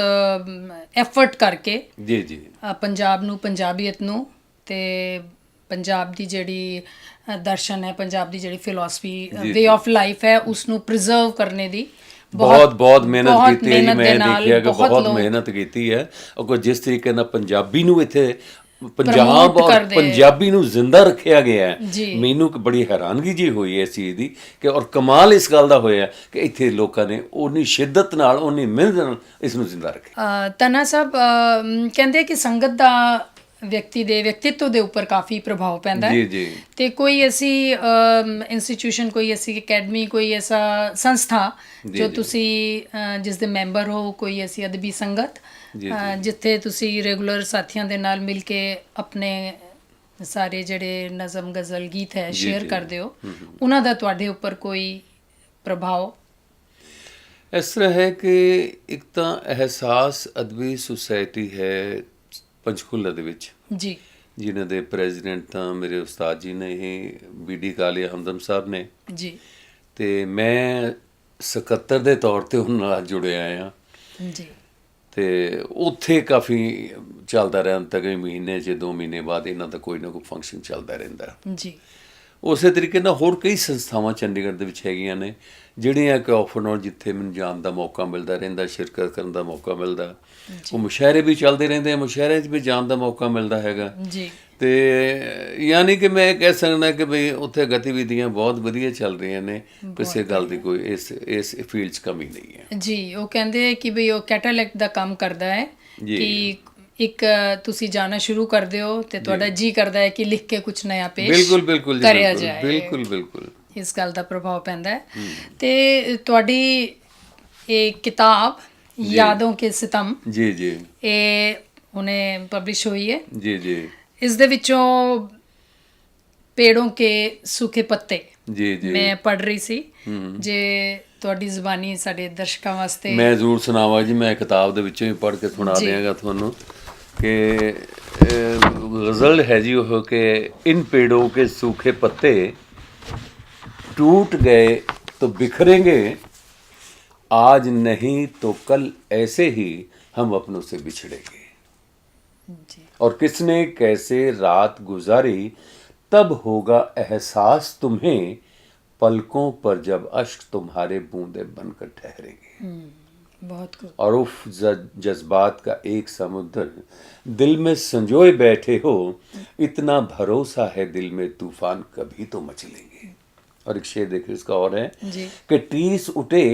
ਐਫਰਟ ਕਰਕੇ ਜੀ ਪੰਜਾਬ ਨੂੰ, ਪੰਜਾਬੀਅਤ ਨੂੰ ਤੇ ਪੰਜਾਬ ਦੀ ਜਿਹੜੀ ਦਰਸ਼ਨ ਹੈ, ਪੰਜਾਬ ਦੀ ਜਿਹੜੀ ਫਿਲਾਸਫੀ, ਵੇ ਆਫ ਲਾਈਫ ਹੈ, ਉਸ ਨੂੰ ਪ੍ਰੀਜ਼ਰਵ ਕਰਨੇ ਦੀ ਬਹੁਤ ਮਿਹਨਤ ਕੀਤੀ ਹੈ। ਮੈਂ ਦੇਖਿਆ ਕਿ ਬਹੁਤ ਲੋਕ ਮਿਹਨਤ ਕੀਤੀ ਹੈ। ਔਰ ਜਿਸ ਤਰੀਕੇ ਨਾਲ ਪੰਜਾਬੀ ਨੂੰ ਇੱਥੇ ਪੰਜਾਬ ਔਰ ਪੰਜਾਬੀ ਨੂੰ ਜ਼ਿੰਦਾ ਰੱਖਿਆ ਗਿਆ ਹੈ, ਮੈਨੂੰ ਬੜੀ ਹੈਰਾਨਗੀ ਜੀ ਹੋਈ ਇਸ ਚੀਜ਼ ਦੀ ਕਿ ਔਰ ਕਮਾਲ ਇਸ ਗੱਲ ਦਾ ਹੋਇਆ ਕਿ ਇੱਥੇ ਲੋਕਾਂ ਨੇ ਉਨੀ ਸ਼ਿੱਦਤ ਨਾਲ, ਉਨੀ ਮਿਹਨਤ ਨਾਲ ਇਸ ਨੂੰ ਜ਼ਿੰਦਾ ਰੱਖਿਆ। ਤਨਾ ਸਾਹਿਬ ਕਹਿੰਦੇ ਕਿ ਸੰਗਤ ਦਾ ਵਿਅਕਤੀ ਦੇ ਵਿਅਕਤੀਤਵ ਦੇ ਉੱਪਰ ਕਾਫੀ ਪ੍ਰਭਾਵ ਪੈਂਦਾ ਹੈ। ਜੀ ਤੇ ਕੋਈ ਐਸੀ ਇੰਸਟੀਟਿਊਸ਼ਨ, ਕੋਈ ਐਸੀ ਅਕੈਡਮੀ, ਕੋਈ ਐਸਾ ਸੰਸਥਾ ਜੋ ਤੁਸੀਂ ਜਿਸ ਦੇ ਮੈਂਬਰ ਹੋ, ਕੋਈ ਐਸੀ ਅਦਬੀ ਸੰਗਤ ਜਿੱਥੇ ਤੁਸੀਂ ਰੈਗੂਲਰ ਸਾਥੀਆਂ ਦੇ ਨਾਲ ਮਿਲ ਕੇ ਆਪਣੇ ਸਾਰੇ ਜਿਹੜੇ ਨਜ਼ਮ ਗਜ਼ਲ ਗੀਤ ਹੈ ਸ਼ੇਅਰ ਕਰਦੇ ਹੋ, ਉਹਨਾਂ ਦਾ ਤੁਹਾਡੇ ਉੱਪਰ ਕੋਈ ਪ੍ਰਭਾਵ? ਇਸ ਤਰ੍ਹਾਂ ਹੈ ਕਿ ਇੱਕ ਤਾਂ ਅਹਿਸਾਸ ਅਦਬੀ ਸੁਸਾਇਟੀ ਹੈ ਪੰਚਕੂਲਾ ਦੇ ਵਿੱਚ ਜੀ, ਜਿਨ੍ਹਾਂ ਦੇ ਪ੍ਰੈਜ਼ੀਡੈਂਟ ਤਾਂ ਮੇਰੇ ਉਸਤਾਦ ਜੀ ਨੇ, ਇਹ ਬੀਡੀ ਕਾਲੀਆ ਹਮਦਮ ਸਾਹਿਬ ਨੇ ਜੀ, ਤੇ ਮੈਂ ਸਕੱਤਰ ਦੇ ਤੌਰ ਤੇ ਉਹਨਾਂ ਨਾਲ ਜੁੜਿਆ ਆ ਜੀ। ਤੇ ਉੱਥੇ ਕਾਫੀ ਚੱਲਦਾ ਰਹਿੰਦਾ ਕਿ ਮਹੀਨੇ 'ਚ 2 ਮਹੀਨੇ ਬਾਅਦ ਇਹਨਾਂ ਦਾ ਕੋਈ ਨਾ ਕੋਈ ਫੰਕਸ਼ਨ ਚੱਲਦਾ ਰਹਿੰਦਾ ਜੀ। ਉਸੇ ਤਰੀਕੇ ਨਾਲ ਹੋਰ ਕਈ ਸੰਸਥਾਵਾਂ ਚੰਡੀਗੜ੍ਹ ਦੇ ਵਿੱਚ ਹੈਗੀਆਂ ਨੇ ਜਿਹੜੀਆਂ ਕਿ ਆਫ ਐਂਡ ਔਨ ਜਿੱਥੇ ਮੈਨੂੰ ਜਾਣ ਦਾ ਮੌਕਾ ਮਿਲਦਾ ਰਹਿੰਦਾ, ਸ਼ਿਰਕਤ ਕਰਨ ਦਾ ਮੌਕਾ ਮਿਲਦਾ। ਉਹ ਮੁਸ਼ਾਇਰੇ ਵੀ ਚੱਲਦੇ ਰਹਿੰਦੇ ਆ, ਮੁਸ਼ਾਇਰੇ 'ਚ ਵੀ ਜਾਣ ਦਾ ਮੌਕਾ ਮਿਲਦਾ ਹੈਗਾ ਜੀ। ਤੇ ਯਾਨੀ ਕਿ ਮੈਂ ਕਹਿ ਸਕਦਾ ਕਿ ਬਈ ਉੱਥੇ ਗਤੀਵਿਧੀਆਂ ਬਹੁਤ ਵਧੀਆ ਚੱਲ ਰਹੀਆਂ ਨੇ, ਕਿਸੇ ਗੱਲ ਦੀ ਕੋਈ ਇਸ ਫੀਲਡ 'ਚ ਕਮੀ ਨਹੀਂ ਹੈ ਜੀ। ਉਹ ਕਹਿੰਦੇ ਕਿ ਬਈ ਉਹ ਕੈਟਾਲੈਕਟ ਦਾ ਕੰਮ ਕਰਦਾ ਹੈ ਕਿ ਇੱਕ ਤੁਸੀਂ ਜਾਣਾ ਸ਼ੁਰੂ ਕਰਦੇ ਹੋ ਤੇ ਤੁਹਾਡਾ ਜੀ ਕਰਦਾ ਹੈ ਕਿ ਲਿਖ ਕੇ ਕੁਝ ਨया ਪੇਸ਼ ਕਰਿਆ ਜਾਏ। ਬਿਲਕੁਲ ਇਸ ਗੱਲ ਦਾ ਪ੍ਰਭਾਵ ਪੈਂਦਾ ਹੈ। ਤੇ ਤੁਹਾਡੀ ਇਹ ਕਿਤਾਬ ਯਾਦੋਂ ਕੇ ਸਿਤਮ ਜੀ ਇਹ ਹੁਣੇ ਪਬਲਿਸ਼ ਹੋਈ ਹੈ ਜੀ। ਇਸ ਦੇ ਵਿੱਚੋਂ ਪੇੜੋਂ ਕੇ ਸੂਖੇ ਪੱਤੇ ਜੀ ਮੈਂ ਪੜ੍ਹ ਰਹੀ ਸੀ। ਜੇ ਤੁਹਾਡੀ ਜ਼ੁਬਾਨੀ ਸਾਡੇ ਦਰਸ਼ਕਾਂ ਵਾਸਤੇ ਮੈਂ ਜ਼ਰੂਰ ਸੁਣਾਵਾਂ ਜੀ। ਮੈਂ ਕਿਤਾਬ ਦੇ ਵਿੱਚੋਂ ਹੀ ਪੜ੍ਹ ਕੇ ਸੁਣਾ ਦਿਆਂਗਾ ਤੁਹਾਨੂੰ ਕਿ ਗਜ਼ਲ ਹੈ ਜੀ ਉਹ ਕਿ ਇਨ पेड़ों के सूखे पत्ते टूट गए तो बिखरेंगे, आज नहीं तो कल ऐसे ही हम अपनों से बिछड़ेंगे। और किसने कैसे रात गुजारी तब होगा एहसास तुम्हें, पलकों पर जब अश्क तुम्हारे बूंदे बनकर ठहरेंगे। बहुत खूब। और उफ जज्बात का एक समुद्र दिल में संजोए बैठे हो, इतना भरोसा है दिल में तूफान कभी तो मचलेंगे। और एक शेर देखिए इसका और है कि टीस उठे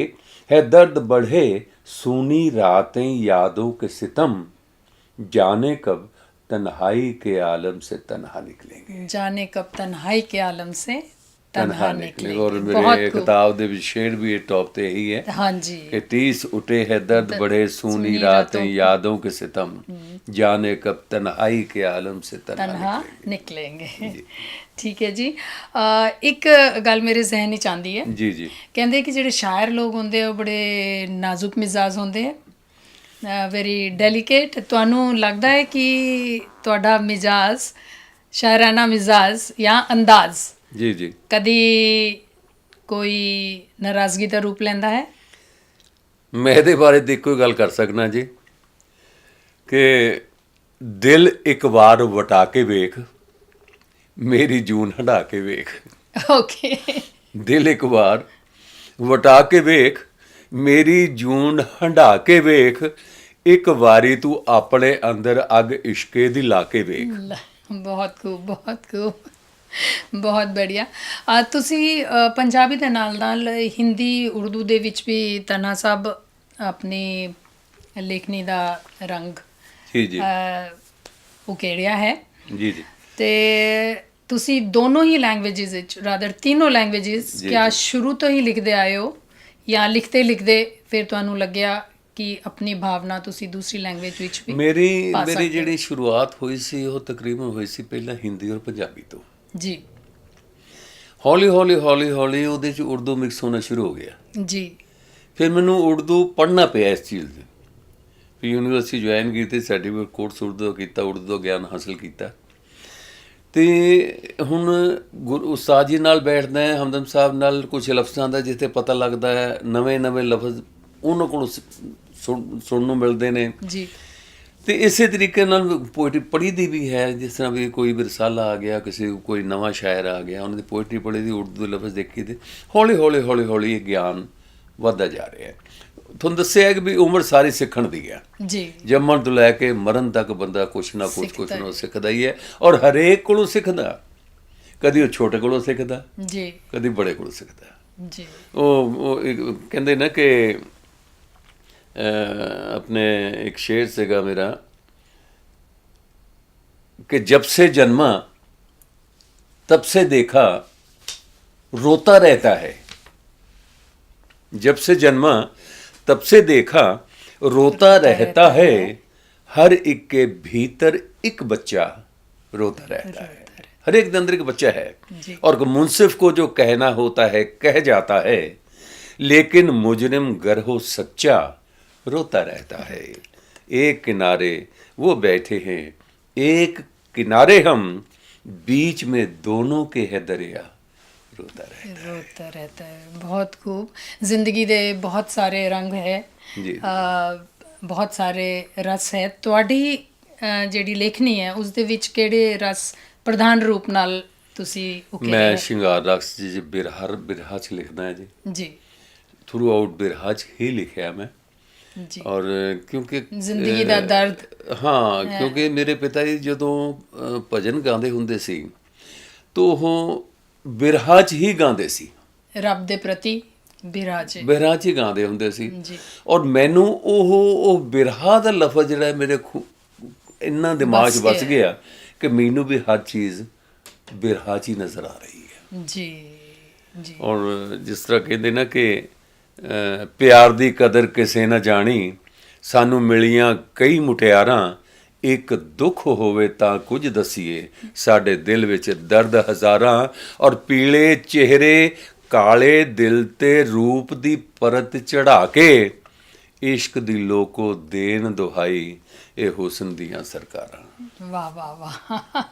है दर्द बढ़े, सूनी रातें यादों के सितम, जाने कब तन्हाई के आलम से तन्हा निकलेंगे। जाने कब तन्हाई के आलम से तन्हा निकलेंगे। और मेरे किताब ਦੇ ਵਿੱਚ शेर भी टॉप ਤੇ ਇਹੀ है। हाँ जी। कि तीस उठे है दर्द बढ़े, सूनी रातें यादों के सितम, जाने कब तन्हाई के आलम से तन्हा निकलेंगे। ਠੀਕ ਹੈ ਜੀ। ਇੱਕ ਗੱਲ ਮੇਰੇ ਜ਼ਹਿਨ ਵਿੱਚ ਆਉਂਦੀ ਹੈ ਜੀ ਕਹਿੰਦੇ ਕਿ ਜਿਹੜੇ ਸ਼ਾਇਰ ਲੋਕ ਹੁੰਦੇ ਆ ਉਹ ਬੜੇ ਨਾਜ਼ੁਕ ਮਿਜ਼ਾਜ ਹੁੰਦੇ ਆ, ਵੈਰੀ ਡੈਲੀਕੇਟ। ਤੁਹਾਨੂੰ ਲੱਗਦਾ ਹੈ ਕਿ ਤੁਹਾਡਾ ਮਿਜ਼ਾਜ, ਸ਼ਾਇਰਾਨਾ ਮਿਜ਼ਾਜ ਜਾਂ ਅੰਦਾਜ਼ ਜੀ ਕਦੀ ਕੋਈ ਨਾਰਾਜ਼ਗੀ ਦਾ ਰੂਪ ਲੈਂਦਾ ਹੈ? ਮੈਂ ਇਹਦੇ ਬਾਰੇ ਤੇ ਇੱਕੋ ਗੱਲ ਕਰ ਸਕਦਾ ਜੀ ਕਿ ਦਿਲ ਇੱਕ ਵਾਰ ਵਟਾ ਕੇ ਵੇਖ, ਮੇਰੀ ਜੂਨ ਹੰਢਾ ਕੇ ਵੇਖ। ਓਕੇ। ਦਿਲ ਇੱਕ ਵਾਰ ਵਟਾ ਕੇ ਵੇਖ, ਮੇਰੀ ਜੂਨ ਹੰਢਾ ਕੇ ਵੇਖ, ਇੱਕ ਵਾਰੀ ਤੂੰ ਆਪਣੇ ਅੰਦਰ ਅੱਗ ਇਸ਼ਕੇ ਦੀ ਲਾ ਕੇ ਵੇਖ। ਬਹੁਤ ਖੂਬ, ਬਹੁਤ ਖੂਬ, ਬਹੁਤ ਬੜੀਆ। ਤੁਸੀਂ ਪੰਜਾਬੀ ਦੇ ਨਾਲ ਨਾਲ ਹਿੰਦੀ ਉਰਦੂ ਦੇ ਵਿੱਚ ਵੀ ਤਨਾ ਸਾਹਿਬ ਆਪਣੀ ਲੇਖਣੀ ਦਾ ਰੰਗ ਜੀ ਜੀ ਉਕੇੜਿਆ ਹੈ। ਜੀ ਜੀ ਤੇ ਤੁਸੀਂ ਦੋਨੋਂ ਹੀ ਲੈਂਗੁਏਜਸ ਵਿੱਚ, ਰਾਦਰ ਤਿੰਨੋਂ ਲੈਂਗੁਏਜਸ, ਜੀ, ਕਿਆ ਜੀ। ਸ਼ੁਰੂ ਤੋਂ ਹੀ ਲਿਖਦੇ ਆਏ ਹੋ ਜਾਂ ਲਿਖਦੇ ਲਿਖਦੇ ਫਿਰ ਤੁਹਾਨੂੰ ਲੱਗਿਆ ਕਿ ਆਪਣੀ ਭਾਵਨਾ ਤੁਸੀਂ ਦੂਸਰੀ ਲੈਂਗੁਏਜ ਵਿੱਚ ਵੀ ਮੇਰੀ ਪਾ ਸਕਦੇ ਮੇਰੀ ਹੋ? ਜਿਹੜੀ ਸ਼ੁਰੂਆਤ ਹੋਈ ਸੀ ਉਹ ਤਕਰੀਬਨ ਹੋਈ ਸੀ ਪਹਿਲਾਂ ਹਿੰਦੀ ਔਰ ਪੰਜਾਬੀ ਤੋਂ। ਜੀ ਹੌਲੀ ਹੌਲੀ ਹੌਲੀ ਹੌਲੀ ਉਹਦੇ 'ਚ ਉਰਦੂ ਮਿਕਸ ਹੋਣਾ ਸ਼ੁਰੂ ਹੋ ਗਿਆ। ਜੀ ਫਿਰ ਮੈਨੂੰ ਉਰਦੂ ਪੜ੍ਹਨਾ ਪਿਆ ਇਸ ਚੀਜ਼ ਦੇ। ਫਿਰ ਯੂਨੀਵਰਸਿਟੀ ਜੁਆਇਨ ਕੀਤੀ, ਸਰਟੀਫਿਕੇਟ ਕੋਰਸ ਉਰਦੂ ਦਾ ਕੀਤਾ, ਉਰਦੂ ਦਾ ਗਿਆਨ ਹਾਸਲ ਕੀਤਾ। ਤੇ ਹੁਣ ਉਸਤਾਦ ਜੀ ਨਾਲ ਬੈਠਦਾ ਹੈ, ਹਮਦਮ ਸਾਹਿਬ ਨਾਲ, ਕੁਝ ਲਫ਼ਜ਼ਾਂ ਦਾ ਜਿੱਥੇ ਪਤਾ ਲੱਗਦਾ ਹੈ, ਨਵੇਂ ਨਵੇਂ ਲਫ਼ਜ਼ ਉਹਨਾਂ ਕੋਲੋਂ ਸੁਣਨ ਨੂੰ ਮਿਲਦੇ ਨੇ। ਜੀ ਤੇ ਇਸੇ ਤਰੀਕੇ ਨਾਲ ਪੋਇਟਰੀ ਪੜ੍ਹੀ ਦੀ ਵੀ ਹੈ। ਜਿਸ ਤਰ੍ਹਾਂ ਵੀ ਕੋਈ ਰਸਾਲਾ ਆ ਗਿਆ, ਕੋਈ ਨਵਾਂ ਸ਼ਾਇਰ ਆ ਗਿਆ, ਉਹਨਾਂ ਦੀ ਪੋਇਟਰੀ ਪੜ੍ਹੀ ਦੀ, ਉਰਦੂ ਦੇ ਲਫ਼ਜ਼ ਦੇਖੀ ਦੇ। ਹੌਲੀ ਹੌਲੀ ਹੌਲੀ ਹੌਲੀ ਇਹ ਗਿਆਨ ਵੱਧਦਾ ਜਾ ਰਿਹਾ ਹੈ। ਤੁਹਾਨੂੰ ਦੱਸਿਆ ਕਿ ਵੀ ਉਮਰ ਸਾਰੀ ਸਿੱਖਣ ਦੀ ਹੈ। ਜੀ ਜੰਮਣ ਤੋਂ ਲੈ ਕੇ ਮਰਨ ਤੱਕ ਬੰਦਾ ਕੁਛ ਨਾ ਕੁਛ ਸਿੱਖਦਾ ਹੀ ਹੈ, ਔਰ ਹਰੇਕ ਕੋਲੋਂ ਸਿੱਖਦਾ। ਕਦੀ ਉਹ ਛੋਟੇ ਕੋਲੋਂ ਸਿੱਖਦਾ, ਜੀ ਕਦੀ ਬੜੇ ਕੋਲੋਂ ਸਿੱਖਦਾ। ਜੀ ਉਹ ਕਹਿੰਦੇ ਨਾ ਕਿ अपने एक शेर सेगा मेरा कि जब से जन्मा तब से देखा रोता रहता है। जब से जन्मा तब से देखा रोता रहता है, हर एक के भीतर एक बच्चा रोता रहता है। हर एक के अंदर एक बच्चा है। और मुंसिफ को जो कहना होता है कह जाता है, लेकिन मुजरिम गर हो सच्चा रोता रहता है। एक किनारे वो बैठे हैं, एक किनारे हम, बीच में दोनों के है दरिया रोता रहता है। बहुत खूब। ਜ਼ਿੰਦਗੀ ਦੇ ਬਹੁਤ ਸਾਰੇ ਰੰਗ ਹੈ, ਜੀ ਬਹੁਤ ਸਾਰੇ ਰਸ ਹੈ। ਤੁਹਾਡੀ ਜਿਹੜੀ ਲੇਖਣੀ ਹੈ ਉਸ ਦੇ ਵਿੱਚ ਕਿਹੜੇ ਰਸ ਪ੍ਰਧਾਨ ਰੂਪ ਨਾਲ ਤੁਸੀਂ ਮੈਂ ਸ਼ਿੰਗਾਰ ਰਕਸ ਜੀ ਬਿਰਹਾ 'ਚ ਲਿਖਦਾ ਹੈ ਜੀ। ਜੀ ਥਰੂ ਆਊਟ ਬਿਰਹਾ 'ਚ ਹੀ ਲਿਖਿਆ ਮੈਂ। ਜੀ ਔਰ ਕਿਉਂਕਿ ਜ਼ਿੰਦਗੀ ਦਾ ਦਰਦ, ਹਾਂ, ਕਿਉਂਕਿ ਮੇਰੇ ਪਿਤਾ ਜੀ ਜਦੋਂ ਭਜਨ ਗਾਉਂਦੇ ਹੁੰਦੇ ਸੀ ਤਾਂ ਉਹ ਬਿਰਹਾ 'ਚ ਹੀ ਗਾਉਂਦੇ ਸੀ, ਰੱਬ ਦੇ ਪ੍ਰਤੀ ਬਿਰਹਾ 'ਚ ਹੀ ਗਾਉਂਦੇ ਹੁੰਦੇ ਸੀ। ਜੀ ਔਰ ਮੈਨੂੰ ਉਹ ਬਿਰਹਾ ਦਾ ਲਫ਼ਜ਼ ਜਿਹੜਾ ਮੇਰੇ ਇੰਨਾ ਦਿਮਾਗ 'ਚ ਵੱਸ ਗਿਆ ਕਿ ਮੈਨੂੰ ਵੀ ਹਰ ਚੀਜ਼ ਬਿਰਹਾ 'ਚ ਹੀ ਨਜ਼ਰ ਆ ਰਹੀ ਹੈ। ਜੀ ਜੀ ਔਰ ਜਿਸ ਤਰ੍ਹਾਂ ਕਹਿੰਦੇ ਨਾ ਕਿ ਪਿਆਰ ਦੀ ਕਦਰ ਕਿਸੇ ਨਾ ਜਾਣੀ, ਸਾਨੂੰ ਮਿਲੀਆਂ ਕਈ ਮੁਟਿਆਰਾਂ, ਇੱਕ ਦੁੱਖ ਹੋਵੇ ਤਾਂ ਕੁਝ ਦਸੀਏ, ਸਾਡੇ ਦਿਲ ਵਿੱਚ ਦਰਦ ਹਜ਼ਾਰਾਂ, ਔਰ ਪੀਲੇ ਚਿਹਰੇ ਕਾਲੇ ਦਿਲ ਤੇ ਰੂਪ ਦੀ ਪਰਤ ਚੜਾ ਕੇ, ਇਸ਼ਕ ਦੀ ਲੋਕੋ ਦੇਣ ਦੁਹਾਈ, ਇਹ ਹੁਸਨ ਦੀਆਂ ਸਰਕਾਰਾਂ। ਵਾਹ ਵਾਹ ਵਾਹ।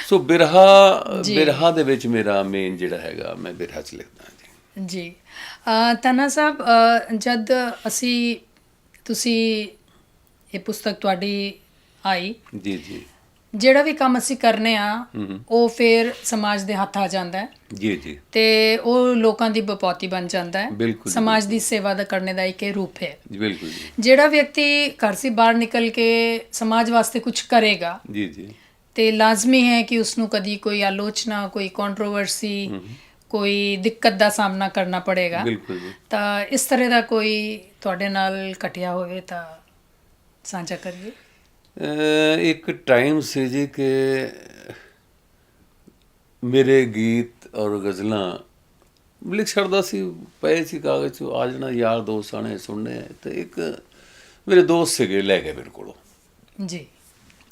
ਸੋ ਬਿਰਹਾ ਦੇ ਵਿੱਚ ਮੇਰਾ ਮੇਨ ਜਿਹੜਾ ਹੈਗਾ, ਮੈਂ ਬਿਰਹਾ 'ਚ ਲਿਖਦਾ ਜੀ। ਜੀ ਤਨਾ ਸਾਹਿਬ, ਜਦ ਤੁਸੀਂ ਇਹ ਪੁਸਤਕ ਤੁਹਾਡੀ ਆਈ, ਜੀ ਜੀ ਜਿਹੜਾ ਵੀ ਕੰਮ ਅਸੀਂ ਕਰਨੇ ਆ ਉਹ ਫਿਰ ਸਮਾਜ ਦੇ ਹੱਥ ਆ ਜਾਂਦਾ ਹੈ। ਜੀ ਜੀ ਤੇ ਉਹ ਲੋਕਾਂ ਦੀ ਬਪੌਤੀ ਬਣ ਜਾਂਦਾ ਹੈ। ਬਿਲਕੁਲ ਸਮਾਜ ਦੀ ਸੇਵਾ ਦਾ ਕਰਨੇ ਦਾ ਇੱਕ ਰੂਪ ਹੈ। ਜੀ, ਬਿਲਕੁਲ ਜੀ। ਜਿਹੜਾ ਵਿਅਕਤੀ ਘਰ ਸੇ ਬਾਹਰ ਨਿਕਲ ਕੇ ਸਮਾਜ ਵਾਸਤੇ ਕੁਝ ਕਰੇਗਾ ਜੀ ਜੀ ਤੇ ਲਾਜ਼ਮੀ ਹੈ ਕਿ ਉਸਨੂੰ ਕਦੀ ਕੋਈ ਆਲੋਚਨਾ, ਕੋਈ ਕੰਟਰੋਵਰਸੀ, ਕੋਈ ਦਿੱਕਤ ਦਾ ਸਾਹਮਣਾ ਕਰਨਾ ਪੜੇਗਾ। ਬਿਲਕੁਲ ਜੀ। ਤਾਂ ਇਸ ਤਰ੍ਹਾਂ ਦਾ ਕੋਈ ਤੁਹਾਡੇ ਨਾਲ ਘਟਿਆ ਹੋਵੇ ਤਾਂ ਸਾਂਝਾ ਕਰੀਏ। ਇੱਕ ਟਾਈਮ ਸੀ ਜੀ ਕਿ ਮੇਰੇ ਗੀਤ ਔਰ ਗਜ਼ਲਾਂ ਲਿਖ ਛੱਡਦਾ ਸੀ, ਪਏ ਸੀ ਕਾਗਜ਼ 'ਚ, ਆ ਜਾਣਾ ਯਾਰ ਦੋਸਤ ਆਣੇ ਸੁਣਨੇ। ਤੇ ਇੱਕ ਮੇਰੇ ਦੋਸਤ ਸੀਗੇ, ਲੈ ਗਏ ਮੇਰੇ ਕੋਲੋਂ ਜੀ